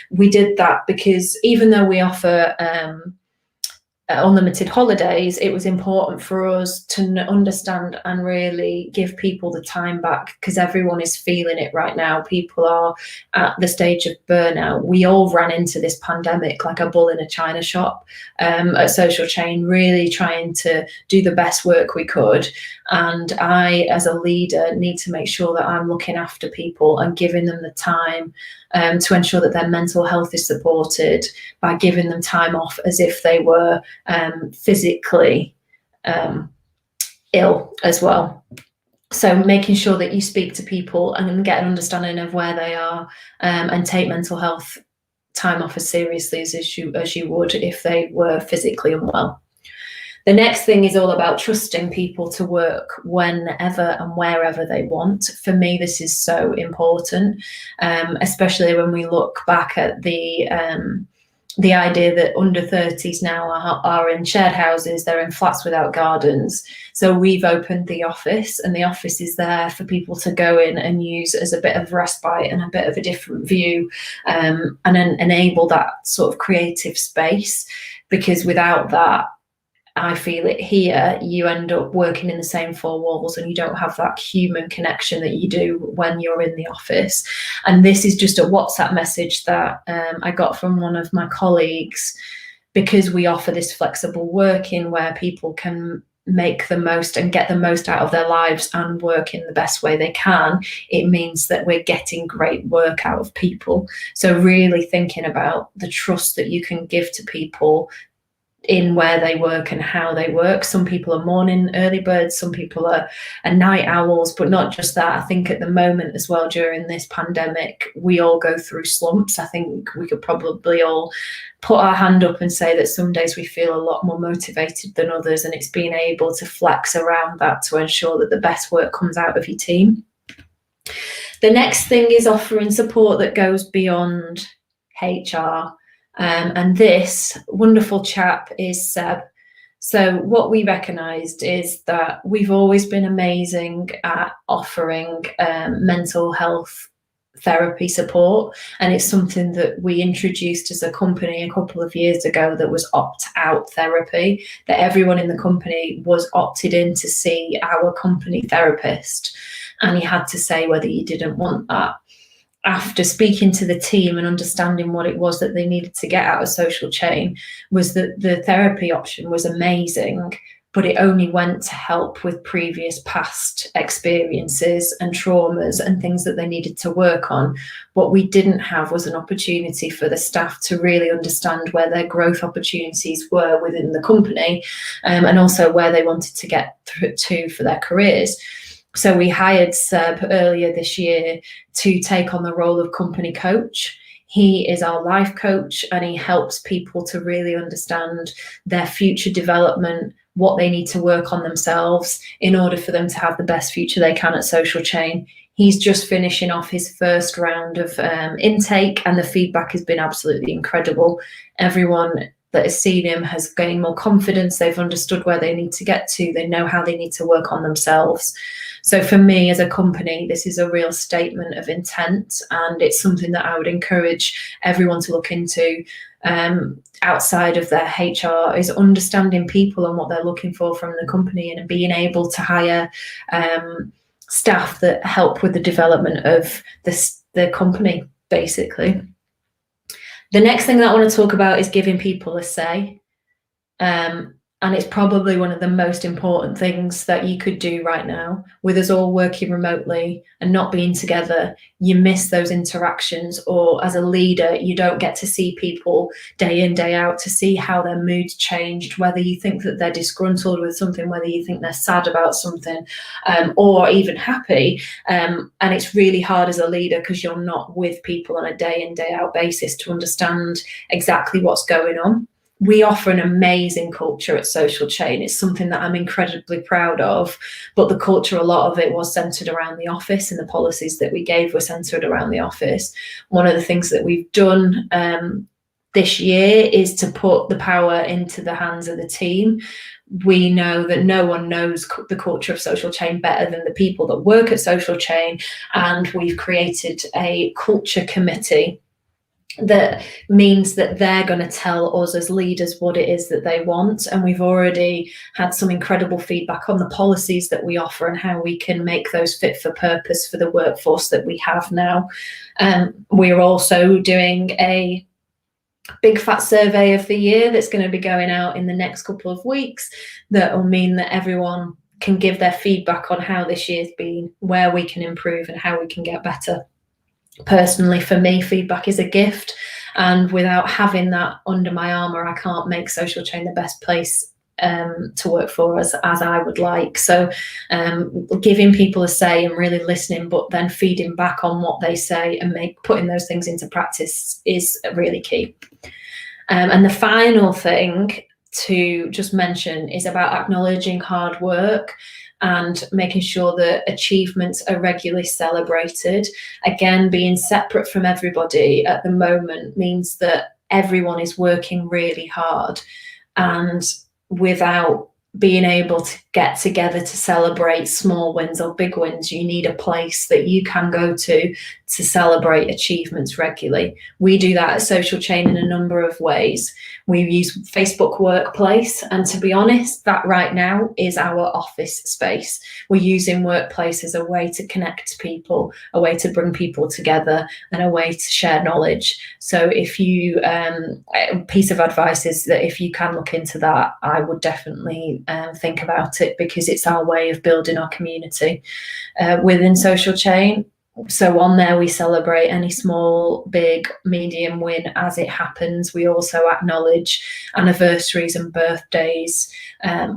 We did that because even though we offer unlimited holidays, it was important for us to understand and really give people the time back, because everyone is feeling it right now. People are at the stage of burnout. We all ran into this pandemic like a bull in a china shop at Social Chain, really trying to do the best work we could. And I, as a leader, need to make sure that I'm looking after people and giving them the time to ensure that their mental health is supported by giving them time off as if they were physically ill as well. So making sure that you speak to people and get an understanding of where they are, and take mental health time off as seriously as you would if they were physically unwell. The next thing is all about trusting people to work whenever and wherever they want. For me, this is so important, especially when we look back at the idea that under 30s now are in shared houses, they're in flats without gardens. So we've opened the office, and the office is there for people to go in and use as a bit of respite and a bit of a different view, and then enable that sort of creative space, because without that, I feel it here, you end up working in the same four walls and you don't have that human connection that you do when you're in the office. And this is just a WhatsApp message that I got from one of my colleagues, because we offer this flexible working where people can make the most and get the most out of their lives and work in the best way they can. It means that we're getting great work out of people. So really thinking about the trust that you can give to people in where they work and how they work. Some people are morning early birds, some people are night owls, but not just that. I think at the moment as well, during this pandemic, we all go through slumps. I think we could probably all put our hand up and say that some days we feel a lot more motivated than others, and it's being able to flex around that to ensure that the best work comes out of your team. The next thing is offering support that goes beyond HR. And this wonderful chap is Seb. So what we recognised is that we've always been amazing at offering mental health therapy support, and it's something that we introduced as a company a couple of years ago, that was opt-out therapy, that everyone in the company was opted in to see our company therapist, and you had to say whether you didn't want that. After speaking to the team and understanding what it was that they needed to get out of Social Chain, was that the therapy option was amazing, but it only went to help with previous past experiences and traumas and things that they needed to work on. What we didn't have was an opportunity for the staff to really understand where their growth opportunities were within the company, and also where they wanted to get to for their careers. So we hired Seb earlier this year to take on the role of company coach. He is our life coach, and he helps people to really understand their future development, what they need to work on themselves in order for them to have the best future they can at Social Chain. He's just finishing off his first round of intake, and the feedback has been absolutely incredible. Everyone that has seen him has gained more confidence. They've understood where they need to get to. They know how they need to work on themselves. So for me as a company, this is a real statement of intent, and it's something that I would encourage everyone to look into outside of their HR, is understanding people and what they're looking for from the company, and being able to hire staff that help with the development of the company, basically. The next thing that I want to talk about is giving people a say. And it's probably one of the most important things that you could do right now. With us all working remotely and not being together, you miss those interactions, or as a leader, you don't get to see people day in, day out, to see how their mood's changed, whether you think that they're disgruntled with something, whether you think they're sad about something, or even happy. And it's really hard as a leader because you're not with people on a day in, day out basis to understand exactly what's going on. we offer an amazing culture at Social Chain. It's something that I'm incredibly proud of, but the culture, a lot of it was centered around the office, and the policies that we gave were centered around the office. One of the things that we've done this year is to put the power into the hands of the team. We know that no one knows the culture of Social Chain better than the people that work at Social Chain, and we've created a culture committee that means that they're going to tell us as leaders what it is that they want. And we've already had some incredible feedback on the policies that we offer and how we can make those fit for purpose for the workforce that we have now. We're also doing a big fat survey of the year that's going to be going out in the next couple of weeks. That will mean that everyone can give their feedback on how this year's been, where we can improve and how we can get better. Personally, for me, feedback is a gift, and without having that under my armour, I can't make Social Chain the best place to work for as I would like. So giving people a say and really listening, but then feeding back on what they say and putting those things into practice is really key. And the final thing to just mention is about acknowledging hard work and making sure that achievements are regularly celebrated. Again, being separate from everybody at the moment means that everyone is working really hard, and without being able to get together to celebrate small wins or big wins, you need a place that you can go to celebrate achievements regularly. We do that at Social Chain in a number of ways. We use Facebook Workplace, and to be honest, that right now is our office space. We're using Workplace as a way to connect people, a way to bring people together, and a way to share knowledge. So if you, a piece of advice is that if you can look into that, I would definitely think about it, because it's our way of building our community within Social Chain. So on there, we celebrate any small, big, medium win as it happens. We also acknowledge anniversaries and birthdays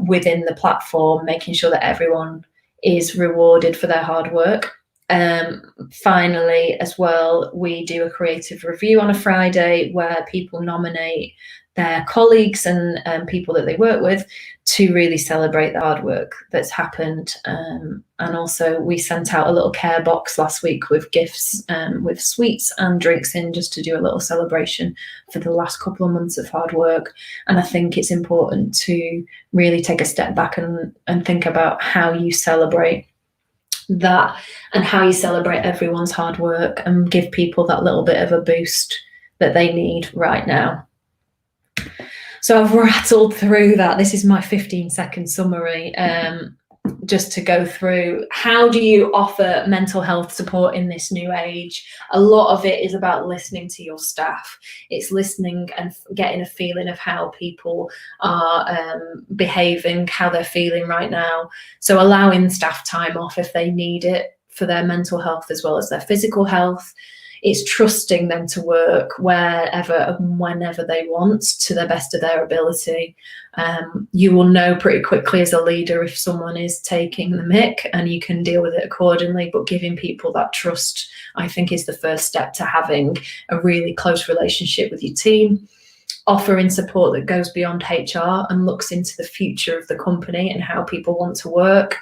within the platform, making sure that everyone is rewarded for their hard work. Finally, as well, we do a creative review on a Friday where people nominate their colleagues and people that they work with to really celebrate the hard work that's happened. And also we sent out a little care box last week with gifts, with sweets and drinks in, just to do a little celebration for the last couple of months of hard work. And I think it's important to really take a step back and think about how you celebrate that and how you celebrate everyone's hard work and give people that little bit of a boost that they need right now. So I've rattled through that. This is my 15-second summary, just to go through how do you offer mental health support in this new age. A lot of it is about listening to your staff. It's listening and getting a feeling of how people are behaving, how they're feeling right now. So allowing staff time off if they need it for their mental health as well as their physical health. It's trusting them to work wherever and whenever they want to the best of their ability. You will know pretty quickly as a leader if someone is taking the mick, and you can deal with it accordingly. But giving people that trust, I think, is the first step to having a really close relationship with your team. Offering support that goes beyond HR and looks into the future of the company and how people want to work.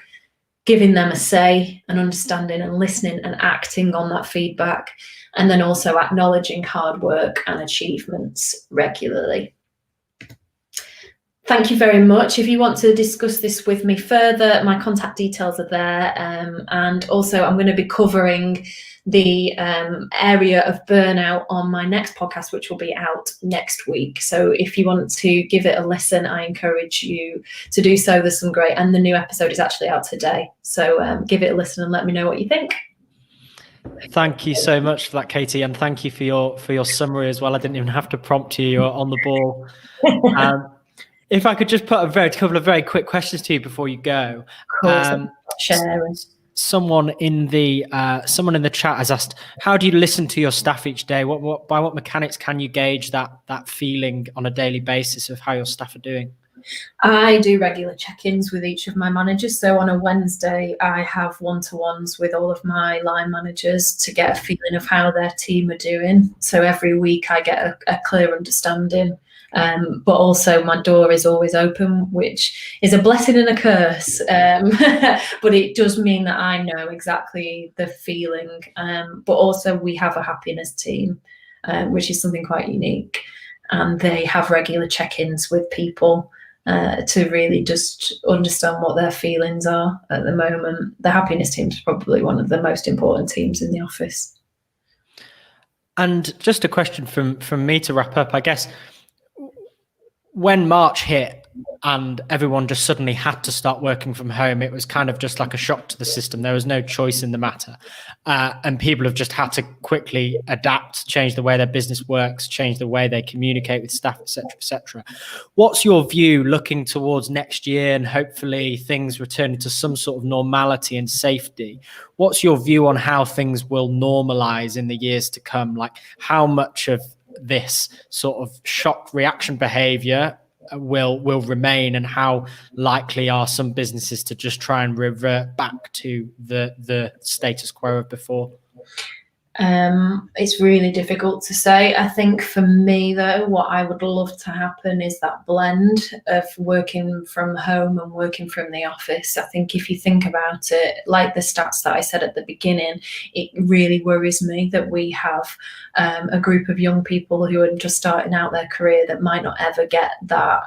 Giving them a say and understanding and listening and acting on that feedback. And then also acknowledging hard work and achievements regularly. Thank you very much. If you want to discuss this with me further, my contact details are there. And also I'm going to be covering the area of burnout on my next podcast, which will be out next week. So if you want to give it a listen, I encourage you to do so. There's some great, and the new episode is actually out today. So give it a listen and let me know what you think. Thank you so much for that, Katie, and thank you for your summary as well. I didn't even have to prompt you; you're on the ball. If I could just put a couple of very quick questions to you before you go. Sharing. Someone in the chat has asked, how do you listen to your staff each day? By what mechanics can you gauge that feeling on a daily basis of how your staff are doing? I do regular check-ins with each of my managers. So on a Wednesday, I have one-to-ones with all of my line managers to get a feeling of how their team are doing. So every week I get a clear understanding. But also my door is always open, which is a blessing and a curse. But it does mean that I know exactly the feeling. But also we have a happiness team, which is something quite unique. And they have regular check-ins with people to really just understand what their feelings are at the moment. The happiness team is probably one of the most important teams in the office. And just a question from me to wrap up, I guess, when March hit and everyone just suddenly had to start working from home, it was kind of just like a shock to the system. There was no choice in the matter. And people have just had to quickly adapt, change the way their business works, change the way they communicate with staff, et cetera, et cetera. What's your view looking towards next year and hopefully things returning to some sort of normality and safety? What's your view on how things will normalize in the years to come? Like how much of this sort of shock reaction behavior will remain, and how likely are some businesses to just try and revert back to the status quo of before? It's really difficult to say. I think for me, though, what I would love to happen is that blend of working from home and working from the office. I think if you think about it, like the stats that I said at the beginning, it really worries me that we have a group of young people who are just starting out their career that might not ever get that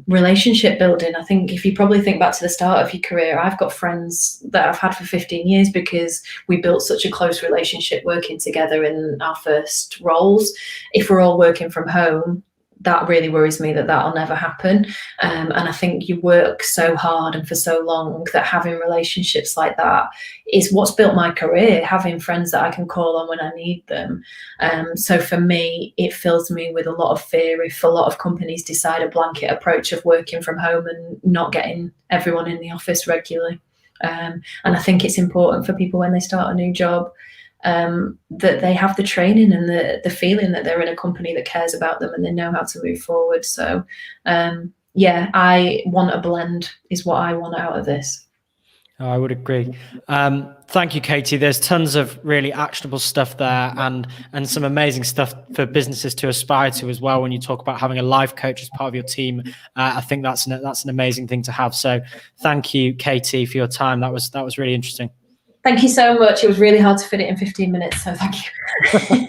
relationship building. I think if you probably think back to the start of your career, I've got friends that I've had for 15 years because we built such a close relationship working together in our first roles. If we're all working from home, that really worries me that that'll never happen. And I think you work so hard and for so long that having relationships like that is what's built my career, having friends that I can call on when I need them. So for me, it fills me with a lot of fear if a lot of companies decide a blanket approach of working from home and not getting everyone in the office regularly. And I think it's important for people when they start a new job that they have the training and the feeling that they're in a company that cares about them and they know how to move forward. So yeah, I want a blend is what I want out of this. Oh, I would agree. Thank you, Katie. There's tons of really actionable stuff there and some amazing stuff for businesses to aspire to as well. When you talk about having a life coach as part of your team, I think that's an amazing thing to have. So thank you, Katie, for your time. That was really interesting. Thank you so much. It was really hard to fit it in 15 minutes, so thank you.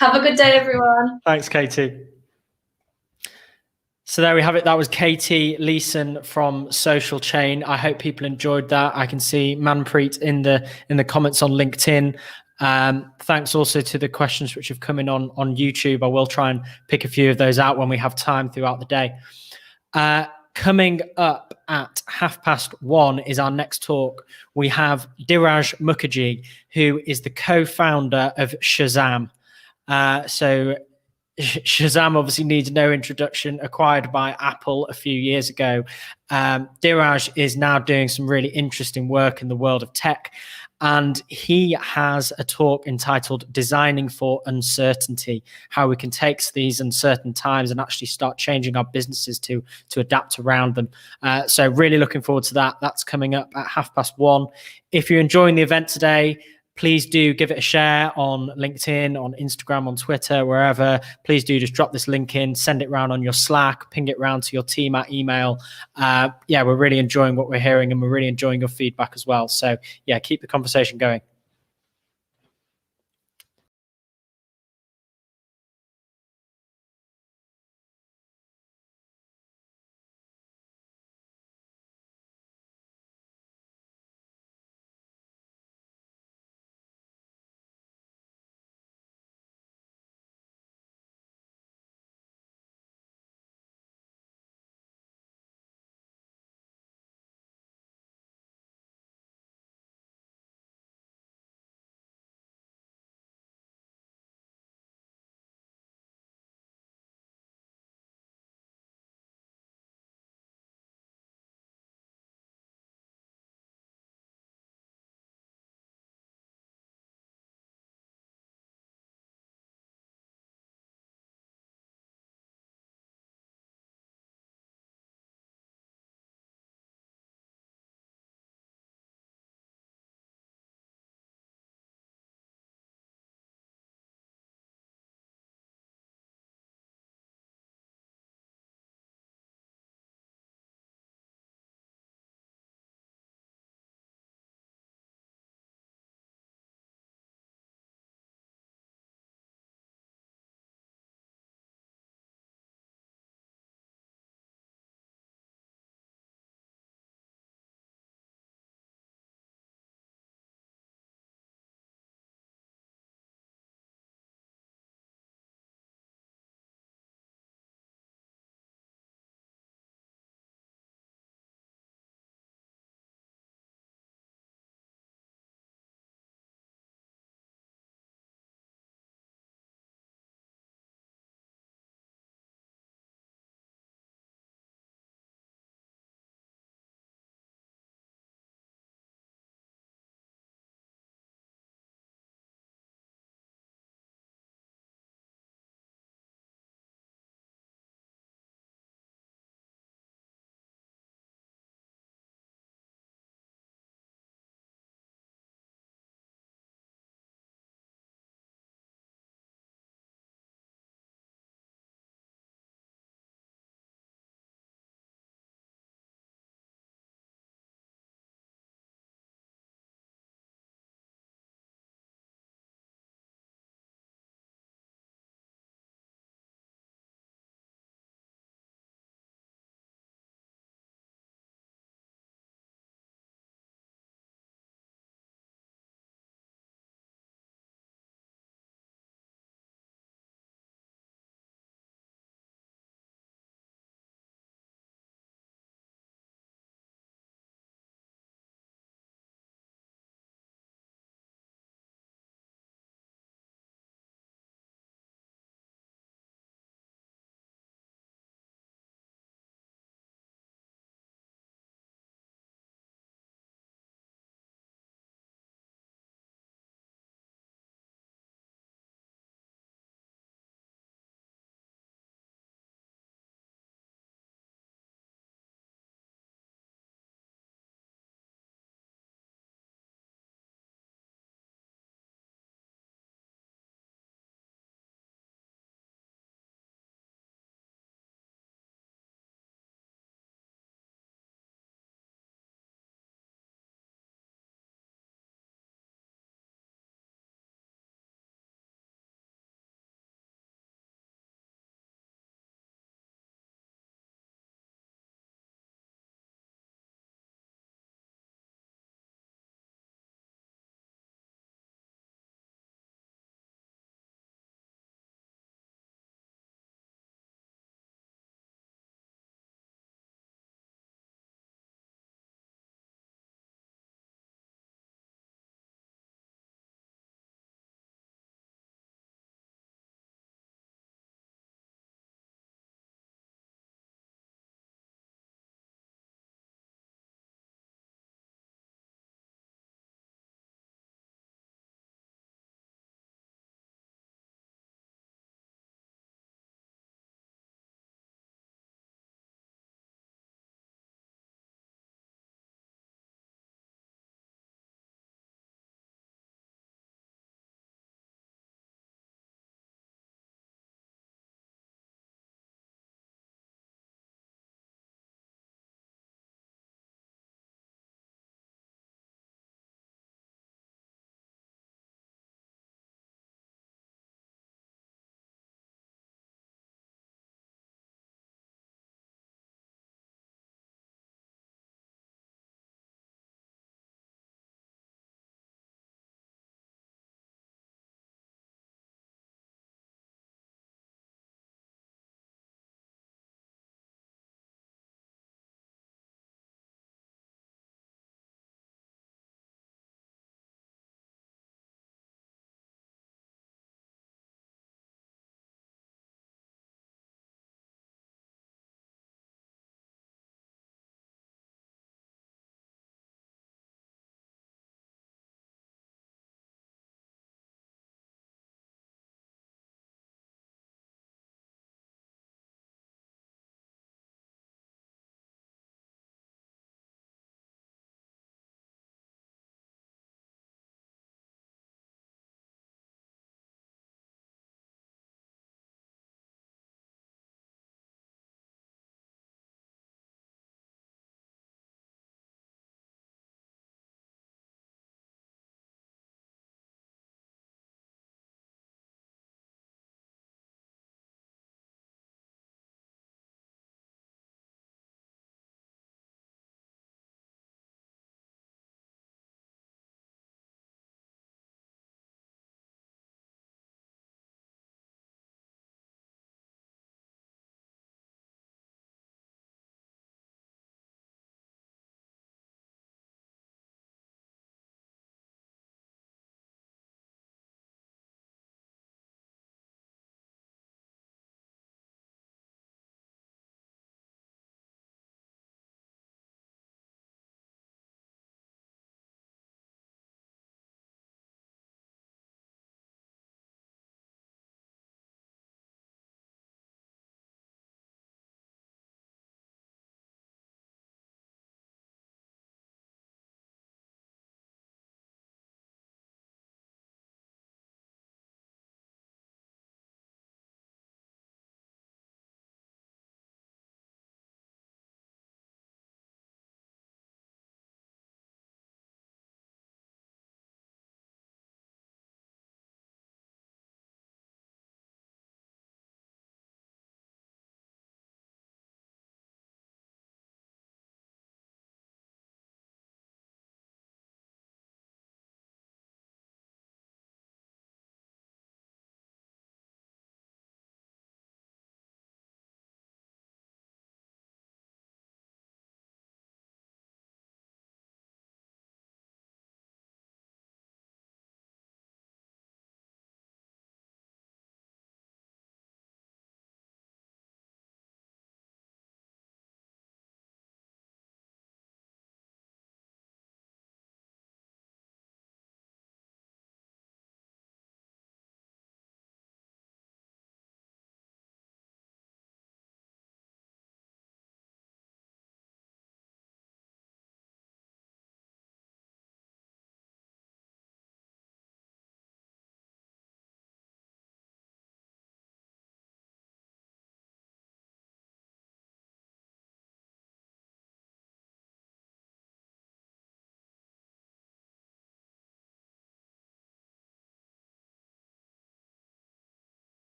Have a good day, everyone. Thanks, Katie. So there we have it. That was Katie Leeson from Social Chain. I hope people enjoyed that. I can see Manpreet in the comments on LinkedIn. Thanks also to the questions which have come in on YouTube. I will try and pick a few of those out when we have time throughout the day. Coming up at 1:30 is our next talk. We have Dhiraj Mukherjee, who is the co-founder of Shazam. So Shazam obviously needs no introduction, acquired by Apple a few years ago. Dhiraj is now doing some really interesting work in the world of tech. And he has a talk entitled Designing for Uncertainty, how we can take these uncertain times and actually start changing our businesses to adapt around them. So really looking forward to that. That's coming up at 1:30. If you're enjoying the event today, please do give it a share on LinkedIn, on Instagram, on Twitter, wherever. Please do just drop this link in, send it around on your Slack, ping it around to your team at email. Yeah, we're really enjoying what we're hearing and we're really enjoying your feedback as well. So yeah, keep the conversation going.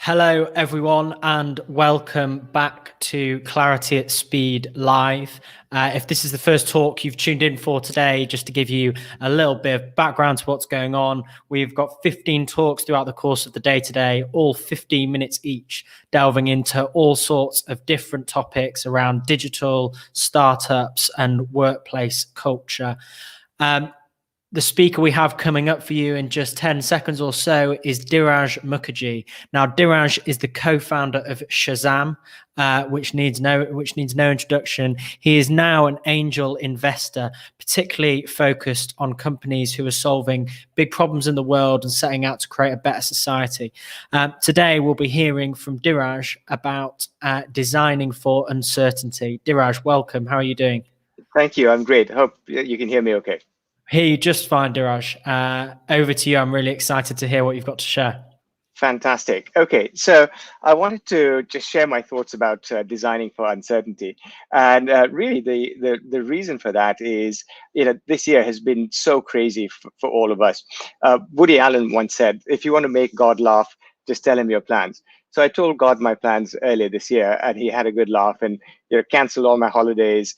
Hello, everyone, and welcome back to Clarity at Speed Live. If this is the first talk you've tuned in for today, just to give you a little bit of background to what's going on, we've got 15 talks throughout the course of the day today, all 15 minutes each, delving into all sorts of different topics around digital, startups, and workplace culture. The speaker we have coming up for you in just 10 seconds or so is Dhiraj Mukherjee. Now, Dhiraj is the co-founder of Shazam, which needs no introduction. He is now an angel investor, particularly focused on companies who are solving big problems in the world and setting out to create a better society. Today, we'll be hearing from Dhiraj about designing for uncertainty. Dhiraj, welcome. How are you doing? Thank you. I'm great. Hope you can hear me okay. Hear you just fine, Dhiraj. Over to you. I'm really excited to hear what you've got to share. Fantastic. Okay, so I wanted to just share my thoughts about designing for uncertainty, and really the reason for that is, this year has been so crazy for all of us. Woody Allen once said, "If you want to make God laugh, just tell him your plans." So I told God my plans earlier this year, and he had a good laugh and canceled all my holidays.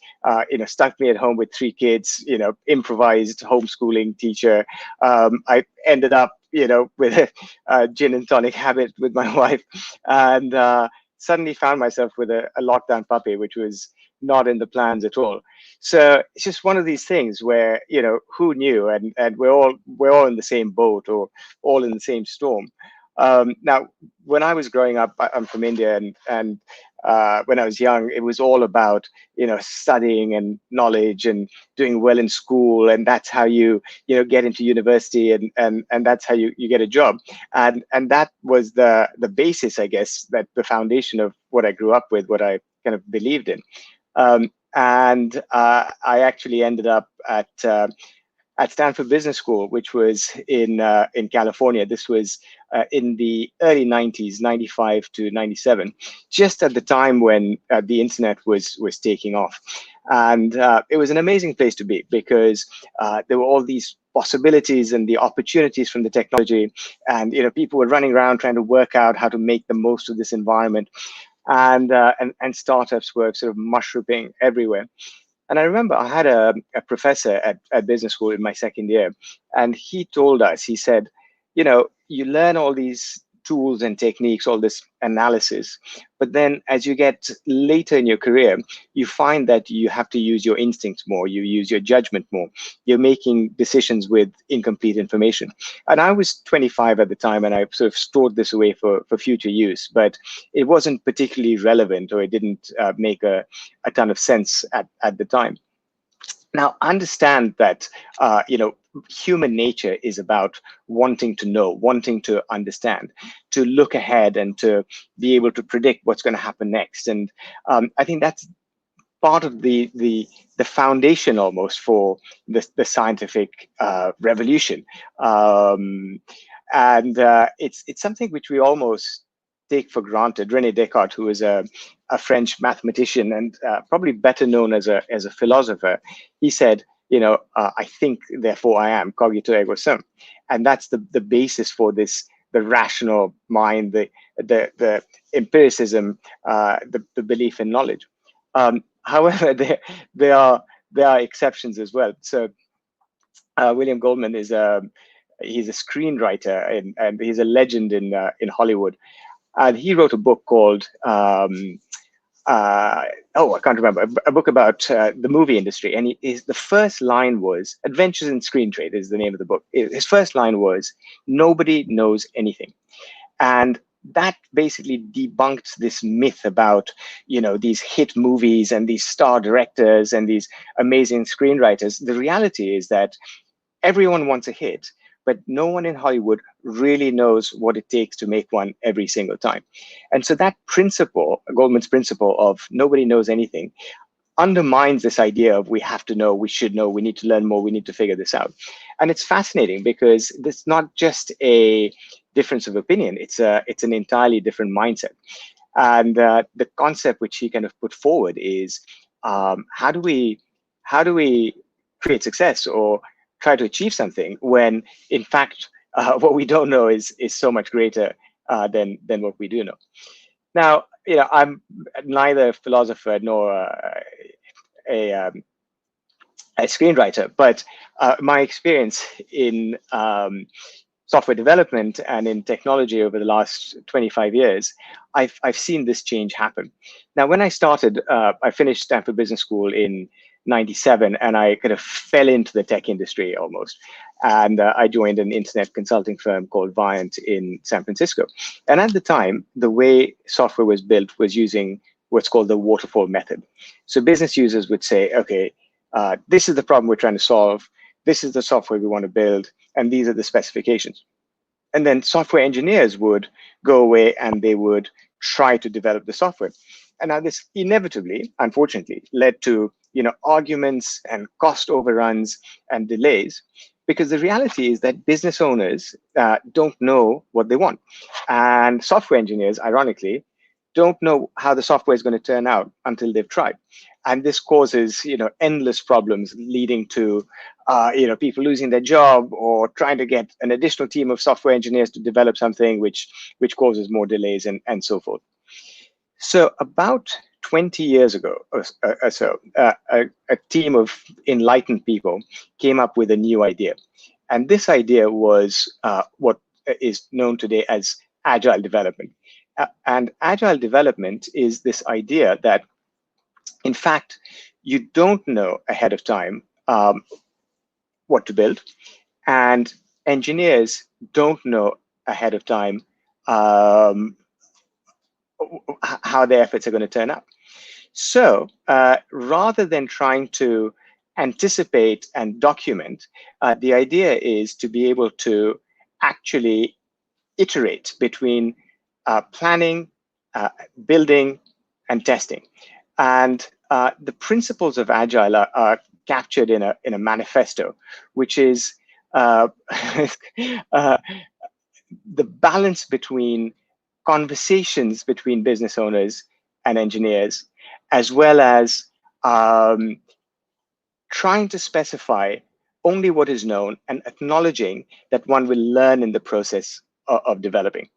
Stuck me at home with 3 kids. Improvised homeschooling teacher. I ended up with a gin and tonic habit with my wife, and suddenly found myself with a lockdown puppy, which was not in the plans at all. So it's just one of these things where who knew, and we're all in the same boat, or all in the same storm. Now, when I was growing up, I'm from India, and when I was young, it was all about studying and knowledge and doing well in school, and that's how you get into university, and that's how you get a job, and that was the basis, I guess, that the foundation of what I grew up with, what I kind of believed in, and I actually ended up at Stanford Business School, which was in California. This was in the early 90s, 95 to 97, just at the time when the internet was taking off. And it was an amazing place to be, because there were all these possibilities and the opportunities from the technology, and people were running around trying to work out how to make the most of this environment, and startups were sort of mushrooming everywhere. And I remember I had a professor at business school in my second year, and he told us, he said, you learn all these tools and techniques, all this analysis, but then as you get later in your career, you find that you have to use your instincts more, you use your judgment more, you're making decisions with incomplete information. And I was 25 at the time, and I sort of stored this away for future use, but it wasn't particularly relevant, or it didn't make a ton of sense at the time. Now, understand that human nature is about wanting to know, wanting to understand, to look ahead, and to be able to predict what's going to happen next. And I think that's part of the foundation almost for the scientific revolution. And it's something which we almost take for granted. René Descartes, who was a French mathematician and probably better known as a philosopher, he said, I think, therefore I am, cogito ergo sum. And that's the basis for this, the rational mind, the empiricism, the belief in knowledge. However, there are exceptions as well. So William Goldman he's a screenwriter, and he's a legend in Hollywood. And he wrote a book called, I can't remember, a book about the movie industry. And the first line was, Adventures in Screen Trade is the name of the book. His first line was, nobody knows anything. And that basically debunked this myth about, these hit movies and these star directors and these amazing screenwriters. The reality is that everyone wants a hit, but no one in Hollywood really knows what it takes to make one every single time. And so that principle, Goldman's principle of nobody knows anything, undermines this idea of we have to know, we should know, we need to learn more, we need to figure this out. And it's fascinating, because it's not just a difference of opinion, it's an entirely different mindset. And the concept which he kind of put forward is, how do we create success, or try to achieve something, when in fact what we don't know is so much greater than what we do know. Now, I'm neither a philosopher nor a screenwriter, but my experience in software development and in technology over the last 25 years, I've seen this change happen. Now, when I started, I finished Stanford Business School in '97, and I kind of fell into the tech industry almost. And I joined an internet consulting firm called Viant in San Francisco. And at the time, the way software was built was using what's called the waterfall method. So business users would say, okay, this is the problem we're trying to solve. This is the software we want to build, and these are the specifications. And then software engineers would go away and they would try to develop the software. And now this inevitably, unfortunately, led to arguments and cost overruns and delays, because the reality is that business owners don't know what they want, and software engineers, ironically, don't know how the software is going to turn out until they've tried. And this causes endless problems, leading to people losing their job or trying to get an additional team of software engineers to develop something, which causes more delays and so forth. So about 20 years ago or so, a team of enlightened people came up with a new idea. And this idea was what is known today as agile development. And agile development is this idea that, in fact, you don't know ahead of time what to build, and engineers don't know ahead of time how their efforts are going to turn out. So rather than trying to anticipate and document, the idea is to be able to actually iterate between planning, building, and testing. And the principles of Agile are captured in a manifesto, which is the balance between conversations between business owners and engineers, as well as trying to specify only what is known and acknowledging that one will learn in the process of developing.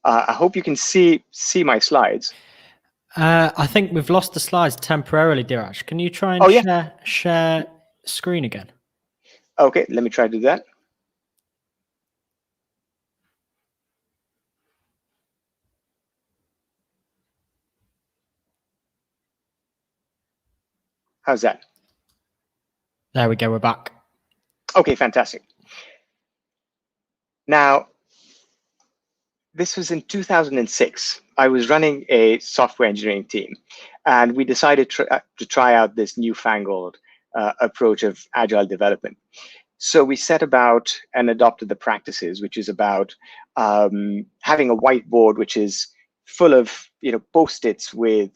I hope you can see my slides. I think we've lost the slides temporarily, Dheeraj. Can you try and share screen again? Okay, let me try to do that. How's that? There we go, we're back. Okay, fantastic. Now, this was in 2006. I was running a software engineering team, and we decided to try out this newfangled approach of agile development. So we set about and adopted the practices, which is about having a whiteboard which is full of post-its with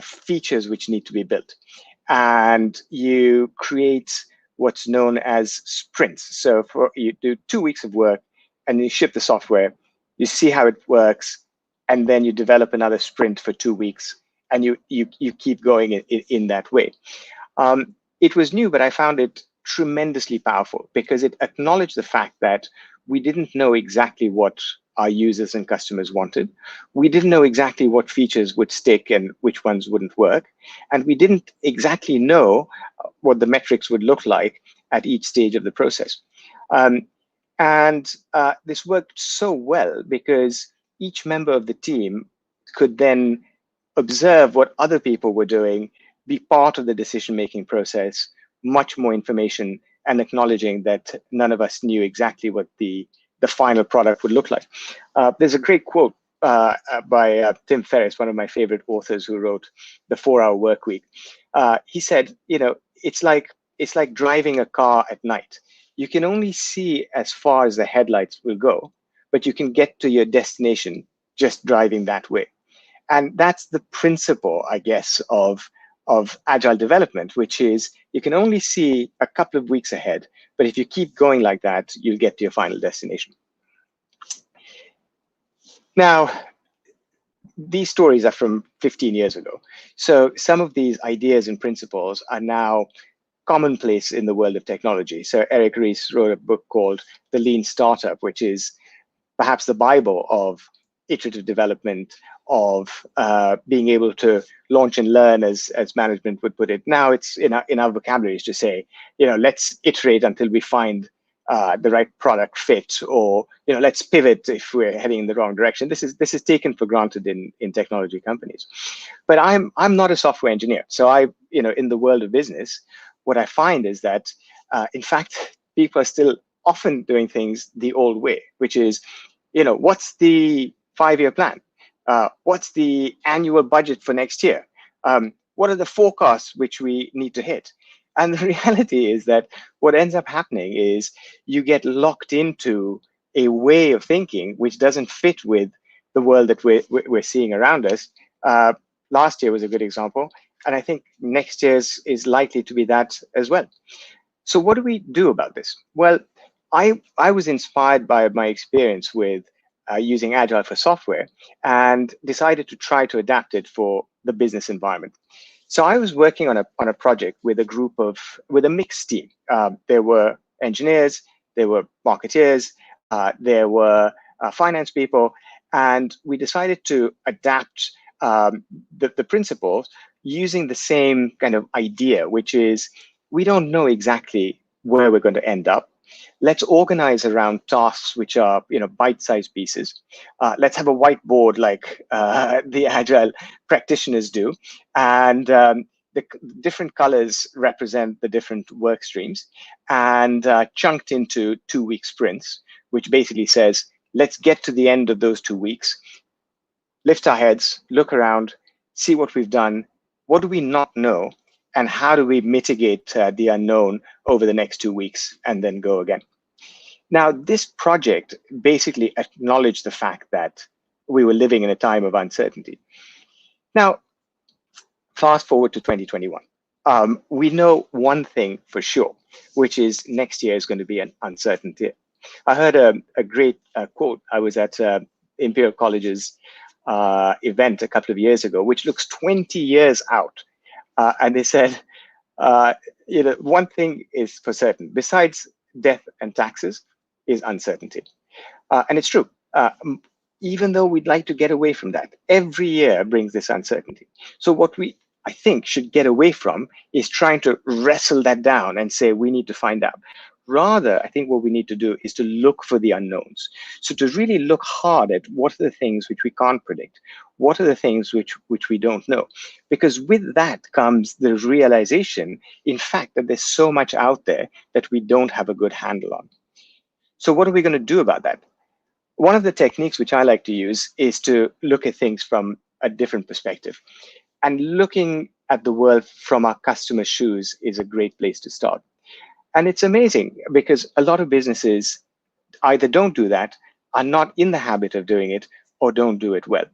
features which need to be built, and you create what's known as sprints. So you do 2 weeks of work, and you ship the software. You see how it works, and then you develop another sprint for 2 weeks, and you keep going in that way. It was new, but I found it tremendously powerful because it acknowledged the fact that we didn't know exactly what our users and customers wanted. We didn't know exactly what features would stick and which ones wouldn't work. And we didn't exactly know what the metrics would look like at each stage of the process. And this worked so well because each member of the team could then observe what other people were doing, be part of the decision-making process, much more information, and acknowledging that none of us knew exactly what the final product would look like. There's a great quote by Tim Ferriss, one of my favorite authors who wrote The 4-Hour Workweek. He said, it's like driving a car at night. You can only see as far as the headlights will go, but you can get to your destination just driving that way. And that's the principle, I guess, of agile development, which is you can only see a couple of weeks ahead, but if you keep going like that, you'll get to your final destination. Now, these stories are from 15 years ago. So some of these ideas and principles are now commonplace in the world of technology. So Eric Ries wrote a book called The Lean Startup, which is perhaps the Bible of iterative development, of being able to launch and learn, as management would put it. Now it's in our vocabularies to say, let's iterate until we find the right product fit, or let's pivot if we're heading in the wrong direction. This is taken for granted in technology companies. But I'm not a software engineer, so in the world of business, what I find is that in fact people are still often doing things the old way, which is, what's the 5-year plan? What's the annual budget for next year? What are the forecasts which we need to hit? And the reality is that what ends up happening is you get locked into a way of thinking which doesn't fit with the world that we're seeing around us. Last year was a good example, and I think next year's is likely to be that as well. So what do we do about this? Well, I was inspired by my experience with using Agile for software, and decided to try to adapt it for the business environment. So I was working on a project with a mixed team. There were engineers, there were marketeers, there were finance people, and we decided to adapt the principles using the same kind of idea, which is, we don't know exactly where we're going to end up. Let's organize around tasks which are, bite-sized pieces. Let's have a whiteboard like the Agile practitioners do, and the different colors represent the different work streams, and chunked into 2-week sprints, which basically says, let's get to the end of those 2 weeks, lift our heads, look around, see what we've done, what do we not know, and how do we mitigate the unknown over the next 2 weeks, and then go again. Now, this project basically acknowledged the fact that we were living in a time of uncertainty. Now, fast forward to 2021. We know one thing for sure, which is next year is going to be an uncertain year. I heard a great quote. I was at Imperial College's event a couple of years ago, which looks 20 years out. And they said, one thing is for certain, besides death and taxes, is uncertainty. And it's true. Even though we'd like to get away from that, every year brings this uncertainty. So what I think should get away from is trying to wrestle that down and say, we need to find out. Rather, I think what we need to do is to look for the unknowns. So to really look hard at what are the things which we can't predict, what are the things which we don't know. Because with that comes the realization, in fact, that there's so much out there that we don't have a good handle on. So what are we going to do about that? One of the techniques which I like to use is to look at things from a different perspective. And looking at the world from our customer's shoes is a great place to start. And it's amazing because a lot of businesses either don't do that, are not in the habit of doing it, or don't do it well.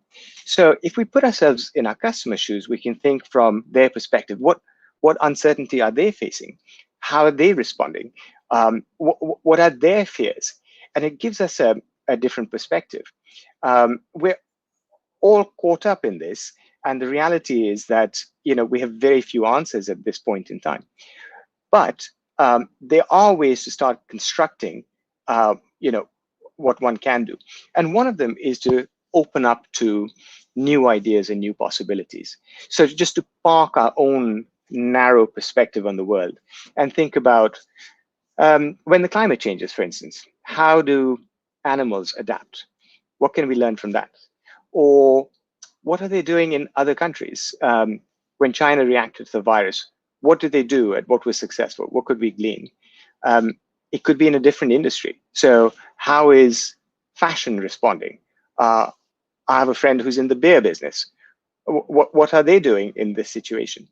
So if we put ourselves in our customer's shoes, we can think from their perspective. What uncertainty are they facing? How are they responding? What are their fears? And it gives us a different perspective. We're all caught up in this. And the reality is that we have very few answers at this point in time. But there are ways to start constructing, what one can do. And one of them is to open up to new ideas and new possibilities. So just to park our own narrow perspective on the world and think about when the climate changes, for instance, how do animals adapt? What can we learn from that? Or what are they doing in other countries? When China reacted to the virus, what did they do and what was successful? What could we glean? It could be in a different industry. So how is fashion responding? I have a friend who's in the beer business. What are they doing in this situation?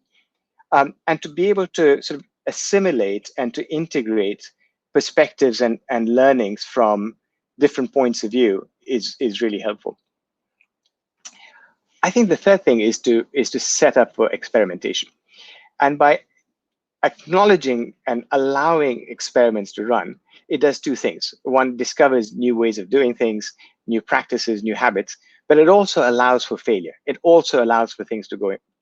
And to be able to sort of assimilate and to integrate perspectives and learnings from different points of view is really helpful. I think the third thing is to set up for experimentation. And by acknowledging and allowing experiments to run, it does two things. One, discovers new ways of doing things, new practices, new habits, but it also allows for failure. It also allows for things to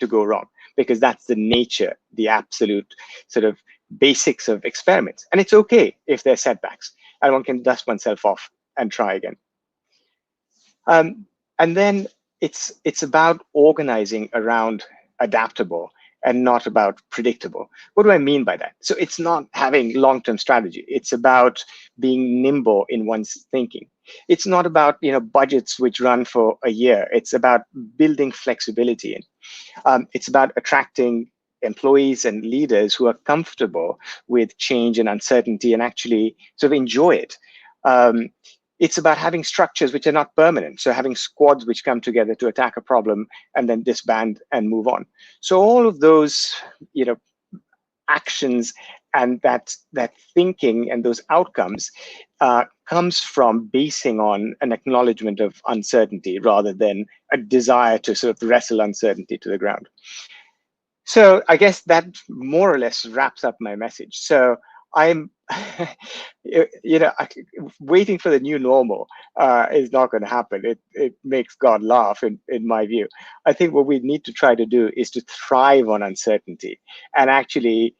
go wrong, because that's the nature, the absolute sort of basics of experiments. And it's okay if there's setbacks, and one can dust oneself off and try again. And then it's about organizing around adaptable and not about predictable. What do I mean by that? So it's not having long-term strategy. It's about being nimble in one's thinking. It's not about budgets which run for a year. It's about building flexibility in. It's about attracting employees and leaders who are comfortable with change and uncertainty and actually sort of enjoy it. It's about having structures which are not permanent. So having squads which come together to attack a problem and then disband and move on. So all of those, actions and that thinking and those outcomes comes from basing on an acknowledgement of uncertainty rather than a desire to sort of wrestle uncertainty to the ground. So I guess that more or less wraps up my message. So I'm, waiting for the new normal is not going to happen. It makes God laugh, in my view. I think what we need to try to do is to thrive on uncertainty and actually,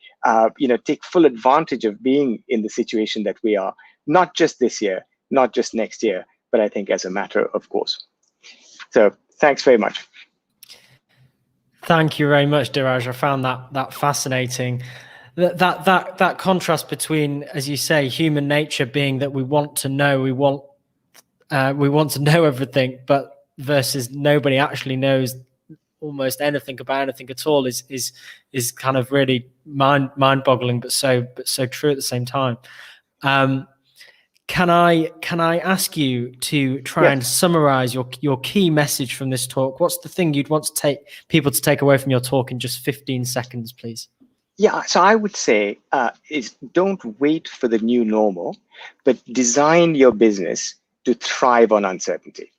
take full advantage of being in the situation that we are, not just this year, not just next year, but I think as a matter of course. So thanks very much. Thank you very much, Diraj. I found that fascinating. That contrast between, as you say, human nature being that we want to know, we want to know everything, but versus nobody actually knows almost anything about anything at all is kind of really mind-boggling, but so true at the same time. Can I ask you to try and summarize your key message from this talk? What's the thing you'd want to people to take away from your talk in just 15 seconds, please? Yeah, so I would say is don't wait for the new normal, but design your business to thrive on uncertainty.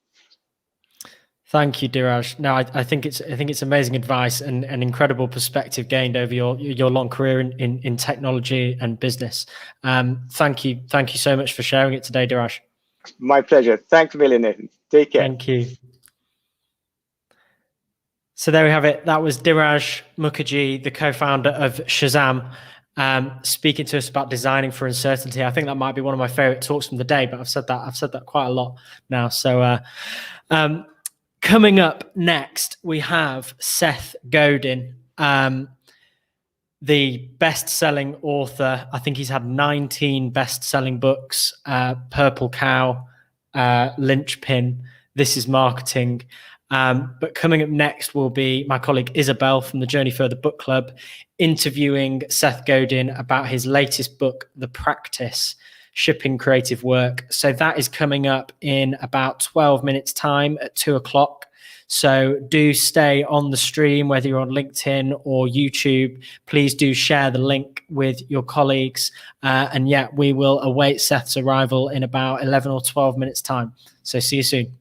Thank you, Diraj. No, I think it's amazing advice and an incredible perspective gained over your long career in technology and business. Thank you so much for sharing it today, Diraj. My pleasure. Thanks a million, Nathan. Take care. Thank you. So there we have it. That was Diraj Mukherjee, the co-founder of Shazam, speaking to us about designing for uncertainty. I think that might be one of my favorite talks from the day, but I've said that quite a lot now. So coming up next, we have Seth Godin, the best-selling author. I think he's had 19 best-selling books, Purple Cow, Linchpin, This is Marketing. But coming up next will be my colleague Isabel from the Journey Further Book Club interviewing Seth Godin about his latest book, The Practice, Shipping Creative Work. So that is coming up in about 12 minutes time at 2:00. So do stay on the stream, whether you're on LinkedIn or YouTube. Please do share the link with your colleagues. And yeah, we will await Seth's arrival in about 11 or 12 minutes time. So see you soon.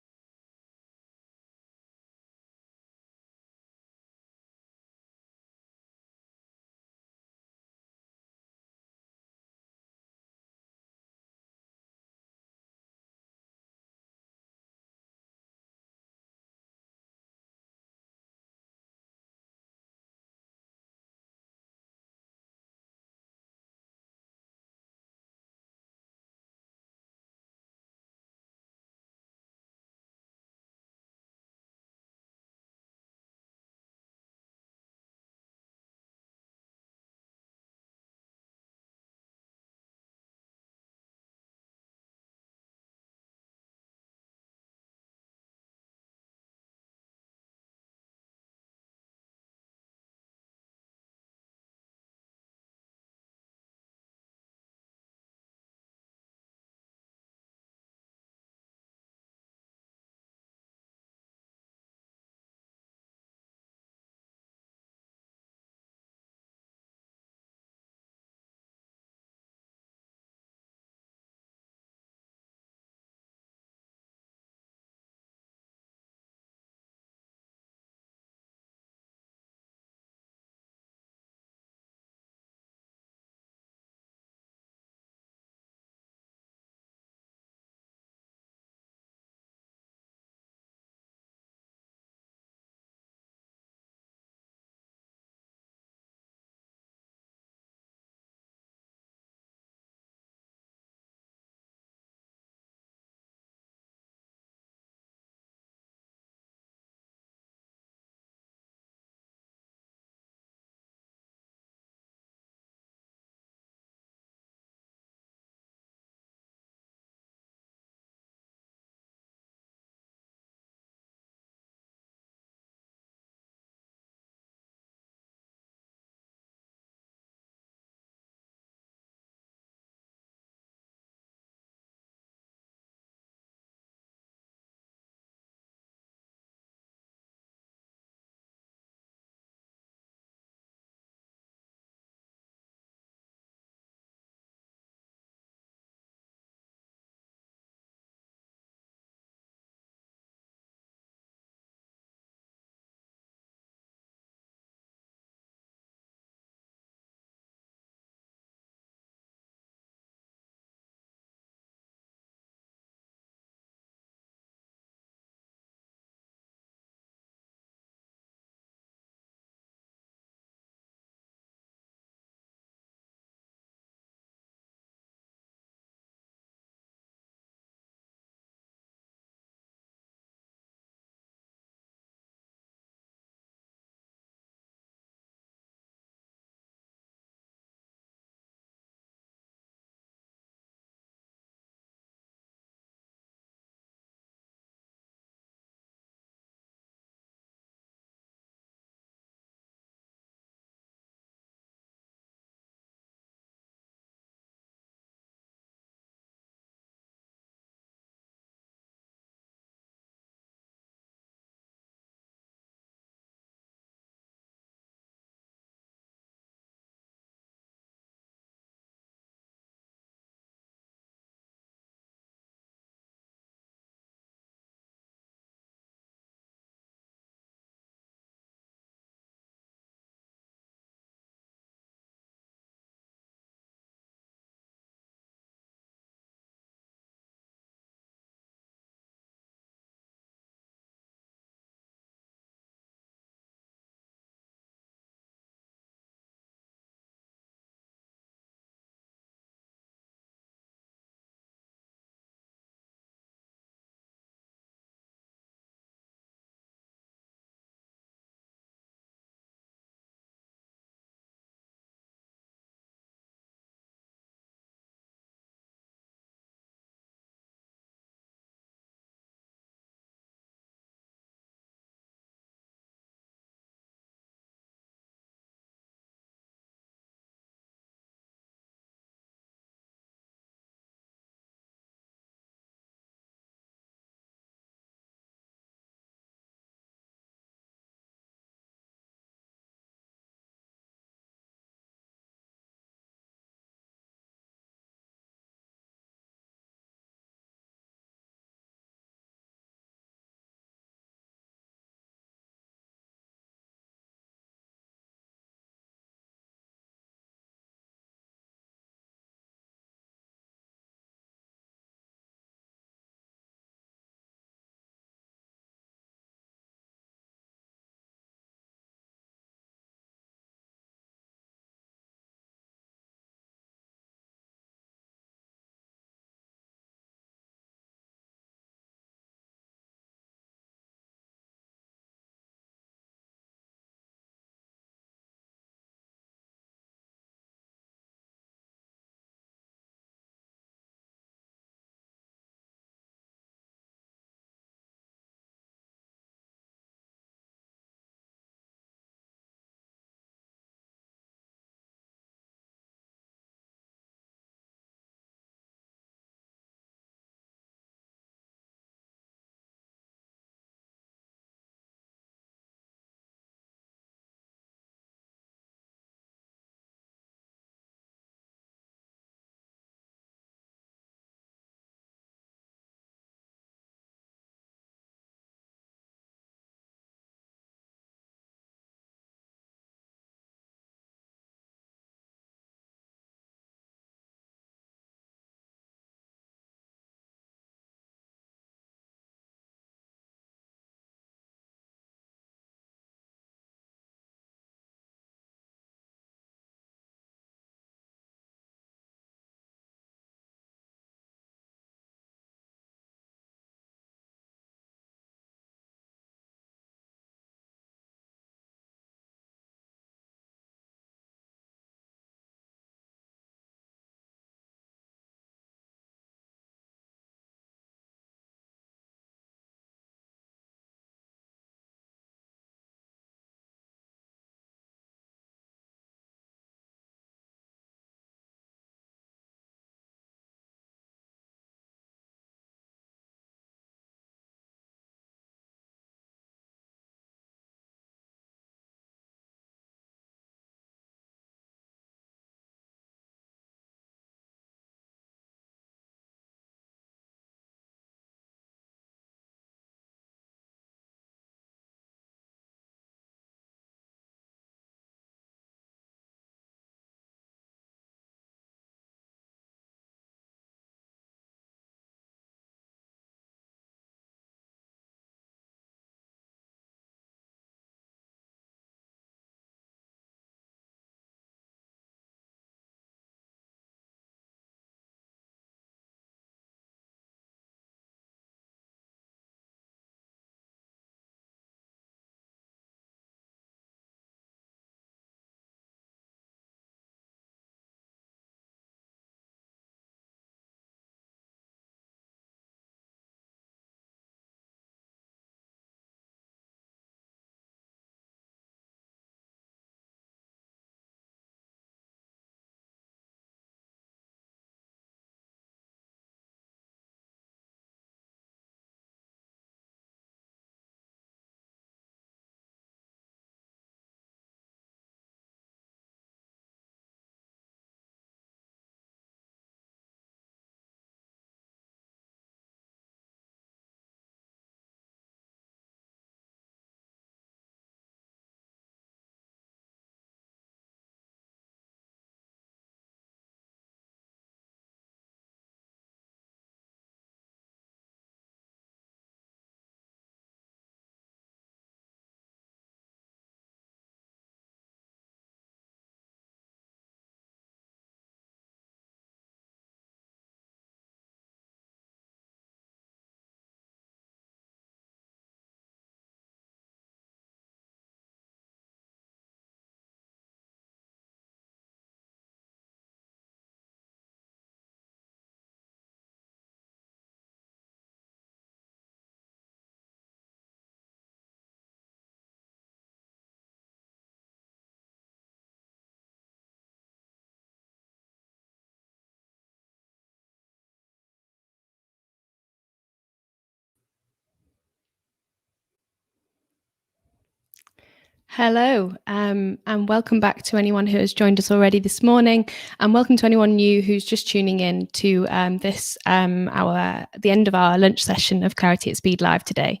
Hello, and welcome back to anyone who has joined us already this morning, and welcome to anyone new who's just tuning in to the end of our lunch session of Clarity at Speed Live today.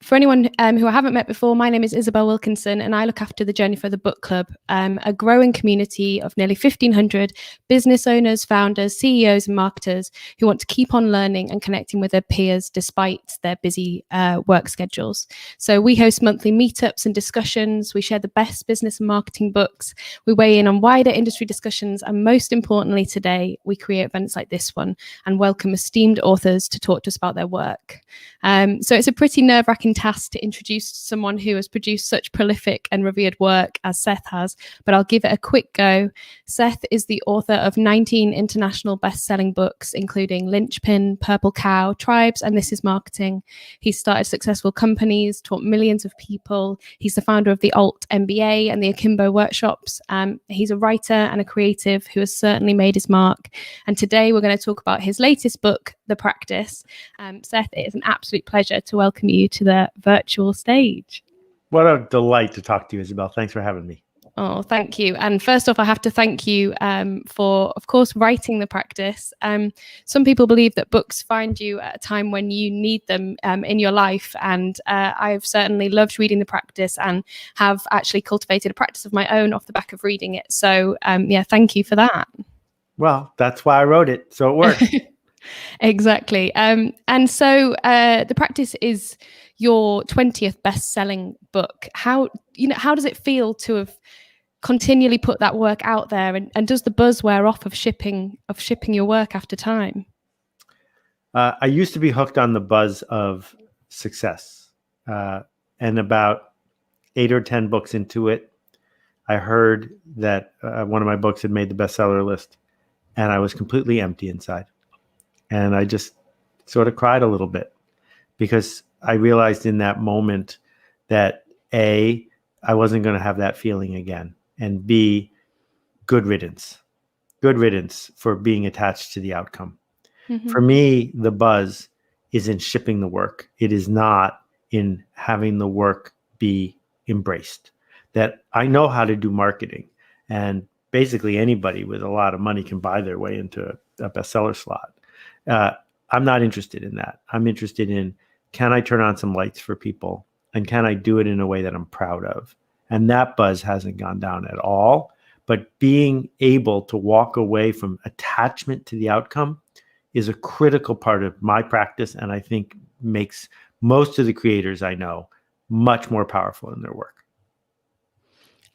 For anyone who I haven't met before, my name is Isabel Wilkinson, and I look after the Journey for the Book Club, a growing community of nearly 1,500 business owners, founders, CEOs, and marketers who want to keep on learning and connecting with their peers despite their busy work schedules. So we host monthly meetups and discussions. We share the best business and marketing books. We weigh in on wider industry discussions, and most importantly, today we create events like this one and welcome esteemed authors to talk to us about their work. So it's a pretty nerve-wracking task to introduce someone who has produced such prolific and revered work as Seth has, but I'll give it a quick go. Seth is the author of 19 international best-selling books, including Lynchpin, Purple Cow, Tribes, and This Is Marketing. He's started successful companies, taught millions of people. He's the founder of the Alt MBA and the Akimbo workshops. He's a writer and a creative who has certainly made his mark. And today we're going to talk about his latest book, The Practice. Seth, it is an absolute pleasure to welcome you to the virtual stage. What a delight to talk to you, Isabel. Thanks for having me. Oh, thank you. And first off, I have to thank you for, of course, writing The Practice. Some people believe that books find you at a time when you need them in your life. And I've certainly loved reading The Practice and have actually cultivated a practice of my own off the back of reading it. So yeah, thank you for that. Well, that's why I wrote it. So it worked. Exactly. And so The Practice is your 20th best-selling book. How does it feel to have continually put that work out there, and does the buzz wear off of shipping your work after time? I used to be hooked on the buzz of success, and about 8 or 10 books into it, I heard that one of my books had made the bestseller list, and I was completely empty inside. And I just sort of cried a little bit because I realized in that moment that A, I wasn't going to have that feeling again. And B, good riddance for being attached to the outcome. Mm-hmm. For me, the buzz is in shipping the work. It is not in having the work be embraced. That I know how to do marketing, and basically anybody with a lot of money can buy their way into a bestseller slot. I'm not interested in that. I'm interested in, can I turn on some lights for people, and can I do it in a way that I'm proud of? And that buzz hasn't gone down at all. But being able to walk away from attachment to the outcome is a critical part of my practice, and I think makes most of the creators I know much more powerful in their work.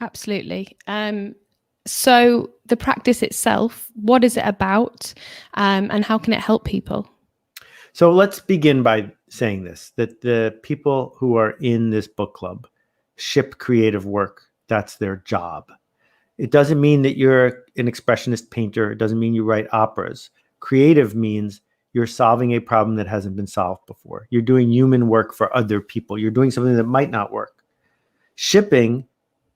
Absolutely. So The Practice itself, what is it about, and how can it help people? So let's begin by saying this, that the people who are in this book club ship creative work. That's their job. It doesn't mean that you're an expressionist painter. It doesn't mean you write operas. Creative means you're solving a problem that hasn't been solved before. You're doing human work for other people. You're doing something that might not work. Shipping,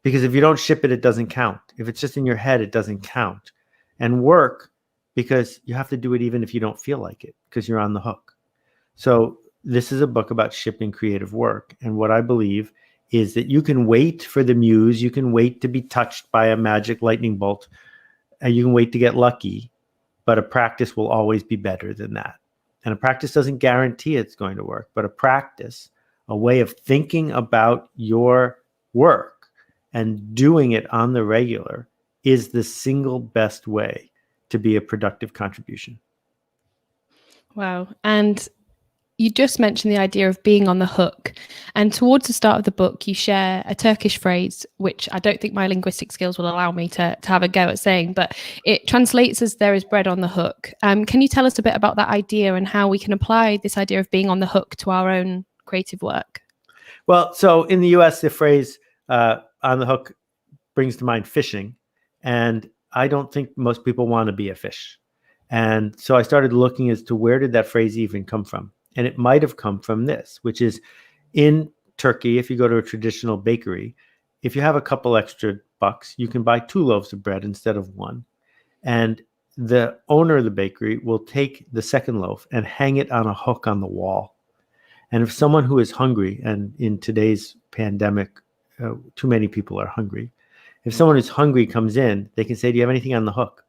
because if you don't ship it, it doesn't count. If it's just in your head, it doesn't count. And work, because you have to do it even if you don't feel like it, because you're on the hook. So this is a book about shipping creative work. And what I believe is that you can wait for the muse. You can wait to be touched by a magic lightning bolt. And you can wait to get lucky. But a practice will always be better than that. And a practice doesn't guarantee it's going to work. But a practice, a way of thinking about your work and doing it on the regular, is the single best way to be a productive contribution. Wow. And you just mentioned the idea of being on the hook. And towards the start of the book, you share a Turkish phrase, which I don't think my linguistic skills will allow me to have a go at saying, but it translates as "there is bread on the hook." Can you tell us a bit about that idea and how we can apply this idea of being on the hook to our own creative work? Well, so in the US, the phrase on the hook brings to mind fishing. And I don't think most people want to be a fish. And so I started looking as to where did that phrase even come from? And it might have come from this, which is in Turkey, if you go to a traditional bakery, if you have a couple extra bucks, you can buy 2 loaves of bread instead of 1. And the owner of the bakery will take the second loaf and hang it on a hook on the wall. And if someone who is hungry, and in today's pandemic too many people are hungry. If someone who's hungry comes in, they can say, do you have anything on the hook?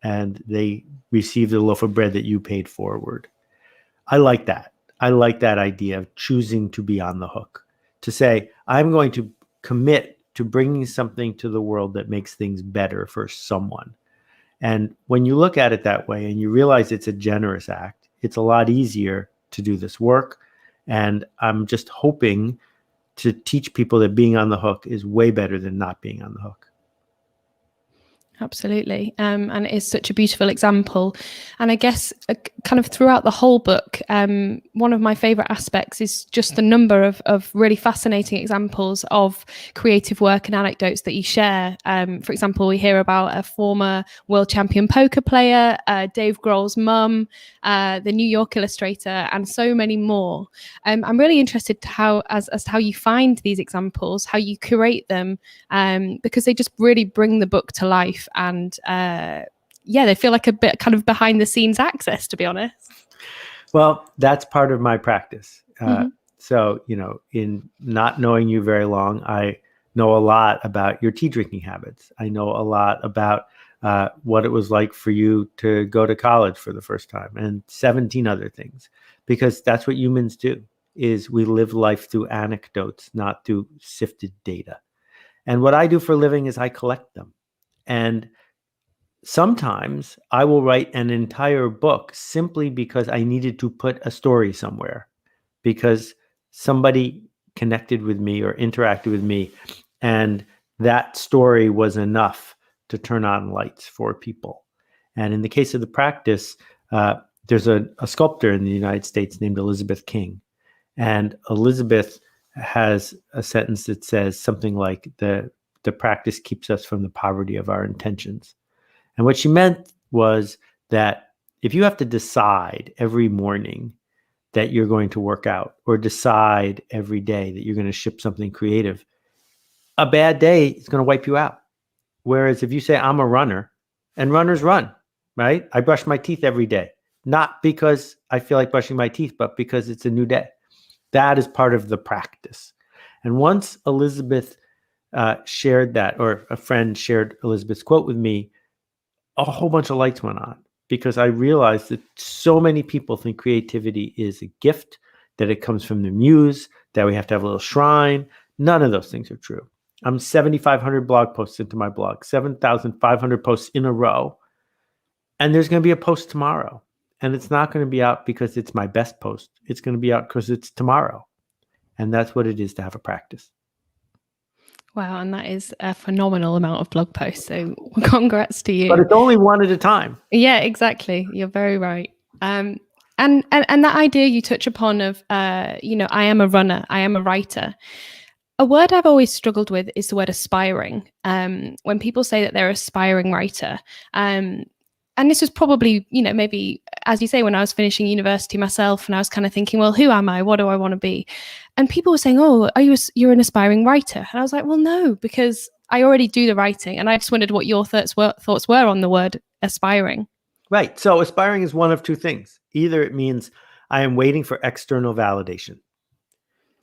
And they receive the loaf of bread that you paid forward. I like that. I like that idea of choosing to be on the hook, to say, I'm going to commit to bringing something to the world that makes things better for someone. And when you look at it that way and you realize it's a generous act, it's a lot easier to do this work. And I'm just hoping to teach people that being on the hook is way better than not being on the hook. Absolutely. And it is such a beautiful example. And I guess kind of throughout the whole book, one of my favorite aspects is just the number of really fascinating examples of creative work and anecdotes that you share. For example, we hear about a former world champion poker player, Dave Grohl's mum, the New York illustrator, and so many more. I'm really interested as to how you find these examples, how you curate them, because they just really bring the book to life. And they feel like a bit kind of behind the scenes access, to be honest. Well, that's part of my practice. So, in not knowing you very long, I know a lot about your tea drinking habits. I know a lot about what it was like for you to go to college for the first time, and 17 other things, because that's what humans do, is we live life through anecdotes, not through sifted data. And what I do for a living is I collect them. And sometimes I will write an entire book simply because I needed to put a story somewhere, because somebody connected with me or interacted with me, and that story was enough to turn on lights for people. And in the case of the practice, there's a sculptor in the United States named Elizabeth King. And Elizabeth has a sentence that says something like, the practice keeps us from the poverty of our intentions. And what she meant was that if you have to decide every morning that you're going to work out, or decide every day that you're going to ship something creative, a bad day is going to wipe you out. Whereas if you say, I'm a runner, and runners run, right? I brush my teeth every day, not because I feel like brushing my teeth, but because it's a new day. That is part of the practice. And once Elizabeth shared that, or a friend shared Elizabeth's quote with me, a whole bunch of lights went on, because I realized that so many people think creativity is a gift, that it comes from the muse, that we have to have a little shrine. None of those things are true. I'm 7,500 blog posts into my blog, 7,500 posts in a row. And there's going to be a post tomorrow. And it's not going to be out because it's my best post. It's going to be out because it's tomorrow. And that's what it is to have a practice. Wow, and that is a phenomenal amount of blog posts. So congrats to you. But it's only one at a time. Yeah, exactly. You're very right. And that idea you touch upon of, I am a runner, I am a writer. A word I've always struggled with is the word aspiring. When people say that they're an aspiring writer, and this was probably, maybe, as you say, when I was finishing university myself, and I was kind of thinking, well, who am I? What do I want to be? And people were saying, oh, you're an aspiring writer? And I was like, well, no, because I already do the writing. And I just wondered what your thoughts were on the word aspiring. Right. So aspiring is one of two things. Either it means I am waiting for external validation.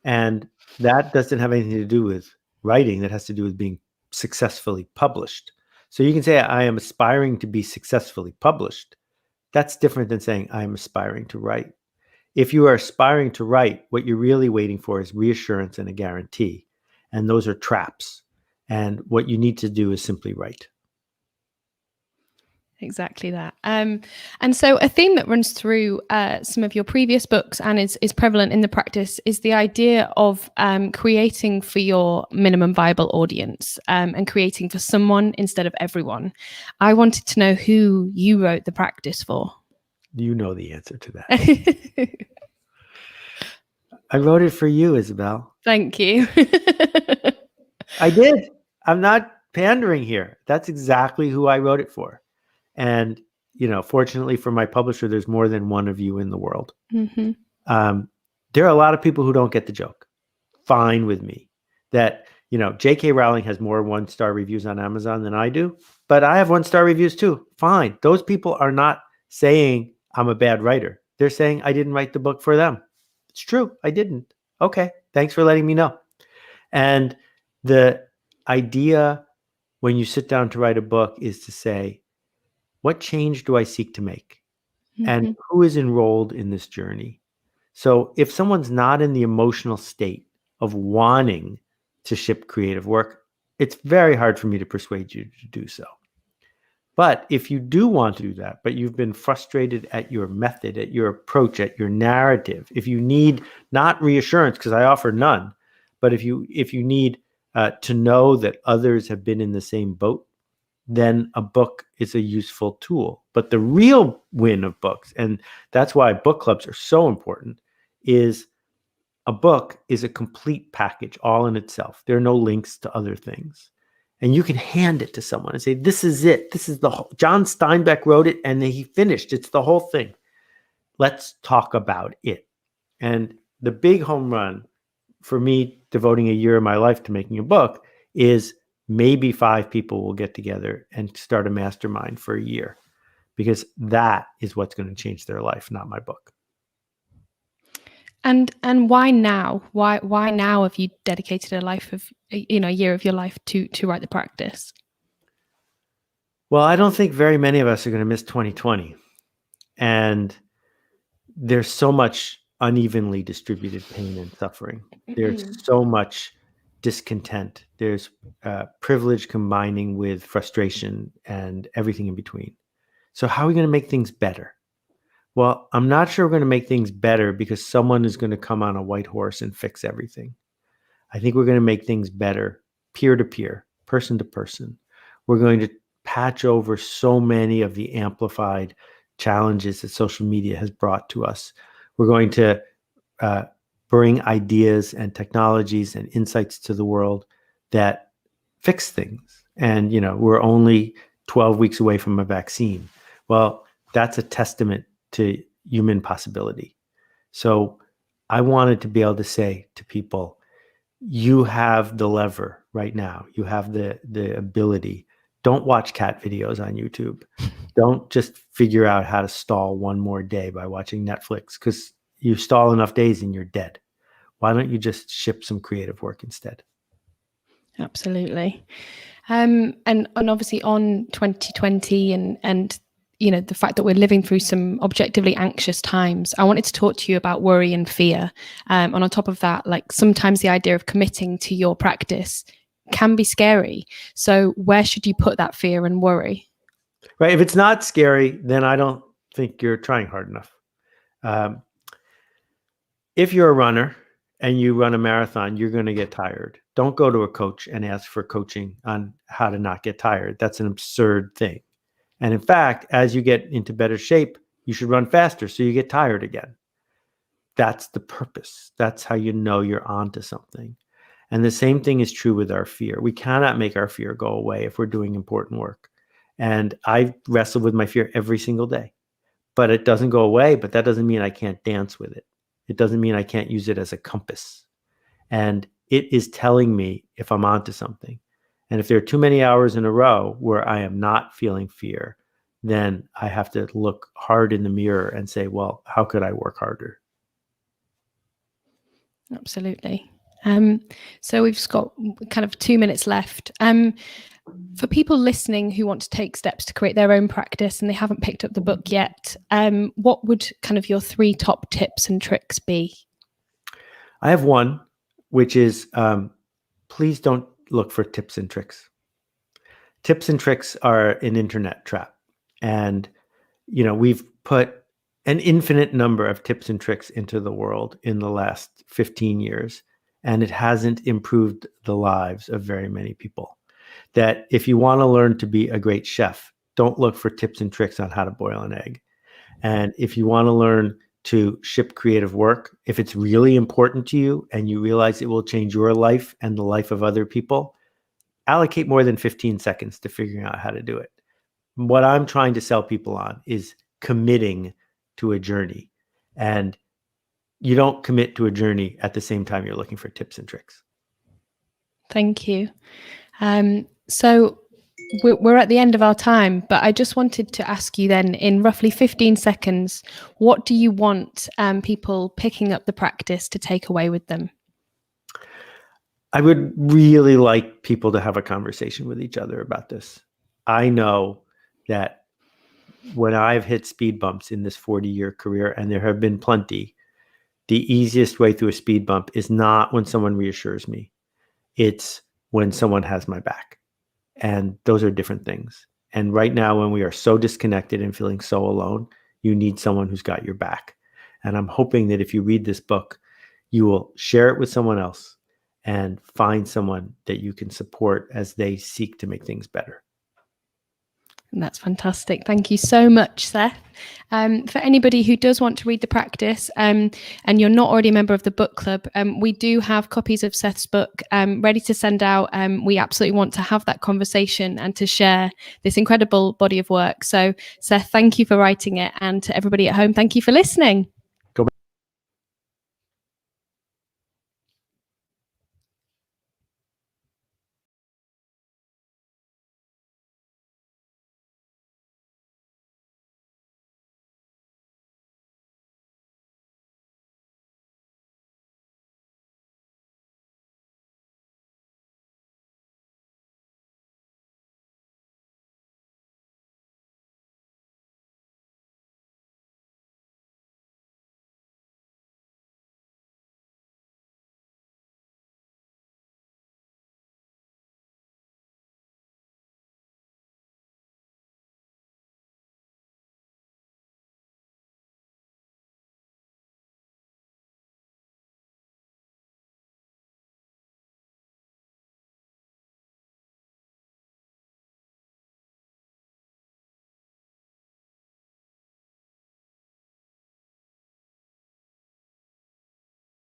And that doesn't have anything to do with writing. That has to do with being successfully published. So you can say, I am aspiring to be successfully published. That's different than saying I am aspiring to write. If you are aspiring to write, what you're really waiting for is reassurance and a guarantee. And those are traps. And what you need to do is simply write. Exactly that. And so a theme that runs through some of your previous books and is prevalent in the practice is the idea of creating for your minimum viable audience, and creating for someone instead of everyone. I wanted to know who you wrote the practice for. You know the answer to that. I wrote it for you, Isabel. Thank you. I did. I'm not pandering here. That's exactly who I wrote it for. And, fortunately for my publisher, there's more than one of you in the world. Mm-hmm. There are a lot of people who don't get the joke. Fine with me. That, J.K. Rowling has more 1-star reviews on Amazon than I do, but I have 1-star reviews too. Fine. Those people are not saying I'm a bad writer. They're saying I didn't write the book for them. It's true. I didn't. Okay. Thanks for letting me know. And The idea when you sit down to write a book is to say, what change do I seek to make? And who is enrolled in this journey? So if someone's not in the emotional state of wanting to ship creative work, it's very hard for me to persuade you to do so. But if you do want to do that, but you've been frustrated at your method, at your approach, at your narrative, if you need not reassurance, because I offer none, but if you need to know that others have been in the same boat, then a book is a useful tool. But the real win of books, and that's why book clubs are so important, is a book is a complete package all in itself. There are no links to other things. And you can hand it to someone and say, this is it. This is the whole, John Steinbeck wrote it and he finished. It's the whole thing. Let's talk about it. And the big home run for me, devoting a year of my life to making a book, is maybe 5 people will get together and start a mastermind for a year, because that is what's going to change their life, not my book. And why now? Why now have you dedicated a year of your life to write the practice? Well, I don't think very many of us are going to miss 2020. And there's so much unevenly distributed pain and suffering. There's so much discontent. There's privilege combining with frustration and everything in between. So how are we going to make things better? Well, I'm not sure we're going to make things better because someone is going to come on a white horse and fix everything. I think we're going to make things better peer to peer, person to person. We're going to patch over so many of the amplified challenges that social media has brought to us. We're going to bring ideas and technologies and insights to the world that fix things. And, we're only 12 weeks away from a vaccine. Well, that's a testament to human possibility. So I wanted to be able to say to people, you have the lever right now. You have the ability. Don't watch cat videos on YouTube. Don't just figure out how to stall one more day by watching Netflix, because you stall enough days and you're dead. Why don't you just ship some creative work instead? Absolutely. And obviously on 2020 and the fact that we're living through some objectively anxious times, I wanted to talk to you about worry and fear. And on top of that, like sometimes the idea of committing to your practice can be scary. So where should you put that fear and worry? Right. If it's not scary, then I don't think you're trying hard enough. If you're a runner and you run a marathon, you're going to get tired. Don't go to a coach and ask for coaching on how to not get tired. That's an absurd thing. And in fact, as you get into better shape, you should run faster so you get tired again. That's the purpose. That's how you know you're onto something. And the same thing is true with our fear. We cannot make our fear go away if we're doing important work. And I wrestle with my fear every single day, but it doesn't go away. But that doesn't mean I can't dance with it. It doesn't mean I can't use it as a compass. And it is telling me if I'm onto something. And if there are too many hours in a row where I am not feeling fear, then I have to look hard in the mirror and say, well, how could I work harder? Absolutely. So we've just got kind of 2 minutes left. For people listening who want to take steps to create their own practice and they haven't picked up the book yet, what would kind of your 3 top tips and tricks be? I have one, which is please don't look for tips and tricks. Tips and tricks are an internet trap. And, we've put an infinite number of tips and tricks into the world in the last 15 years, and it hasn't improved the lives of very many people. That if you want to learn to be a great chef, don't look for tips and tricks on how to boil an egg. And if you want to learn to ship creative work, if it's really important to you and you realize it will change your life and the life of other people, allocate more than 15 seconds to figuring out how to do it. What I'm trying to sell people on is committing to a journey. And you don't commit to a journey at the same time you're looking for tips and tricks. Thank you. So we're at the end of our time, but I just wanted to ask you then, in roughly 15 seconds, what do you want people picking up the practice to take away with them? I would really like people to have a conversation with each other about this. I know that when I've hit speed bumps in this 40-year career, and there have been plenty, the easiest way through a speed bump is not when someone reassures me. It's when someone has my back. And those are different things. And right now, when we are so disconnected and feeling so alone, you need someone who's got your back. And I'm hoping that if you read this book, you will share it with someone else and find someone that you can support as they seek to make things better. And that's fantastic. Thank you so much, Seth. For anybody who does want to read the practice and you're not already a member of the book club, we do have copies of Seth's book ready to send out. We absolutely want to have that conversation and to share this incredible body of work. So, Seth, thank you for writing it. And to everybody at home, thank you for listening.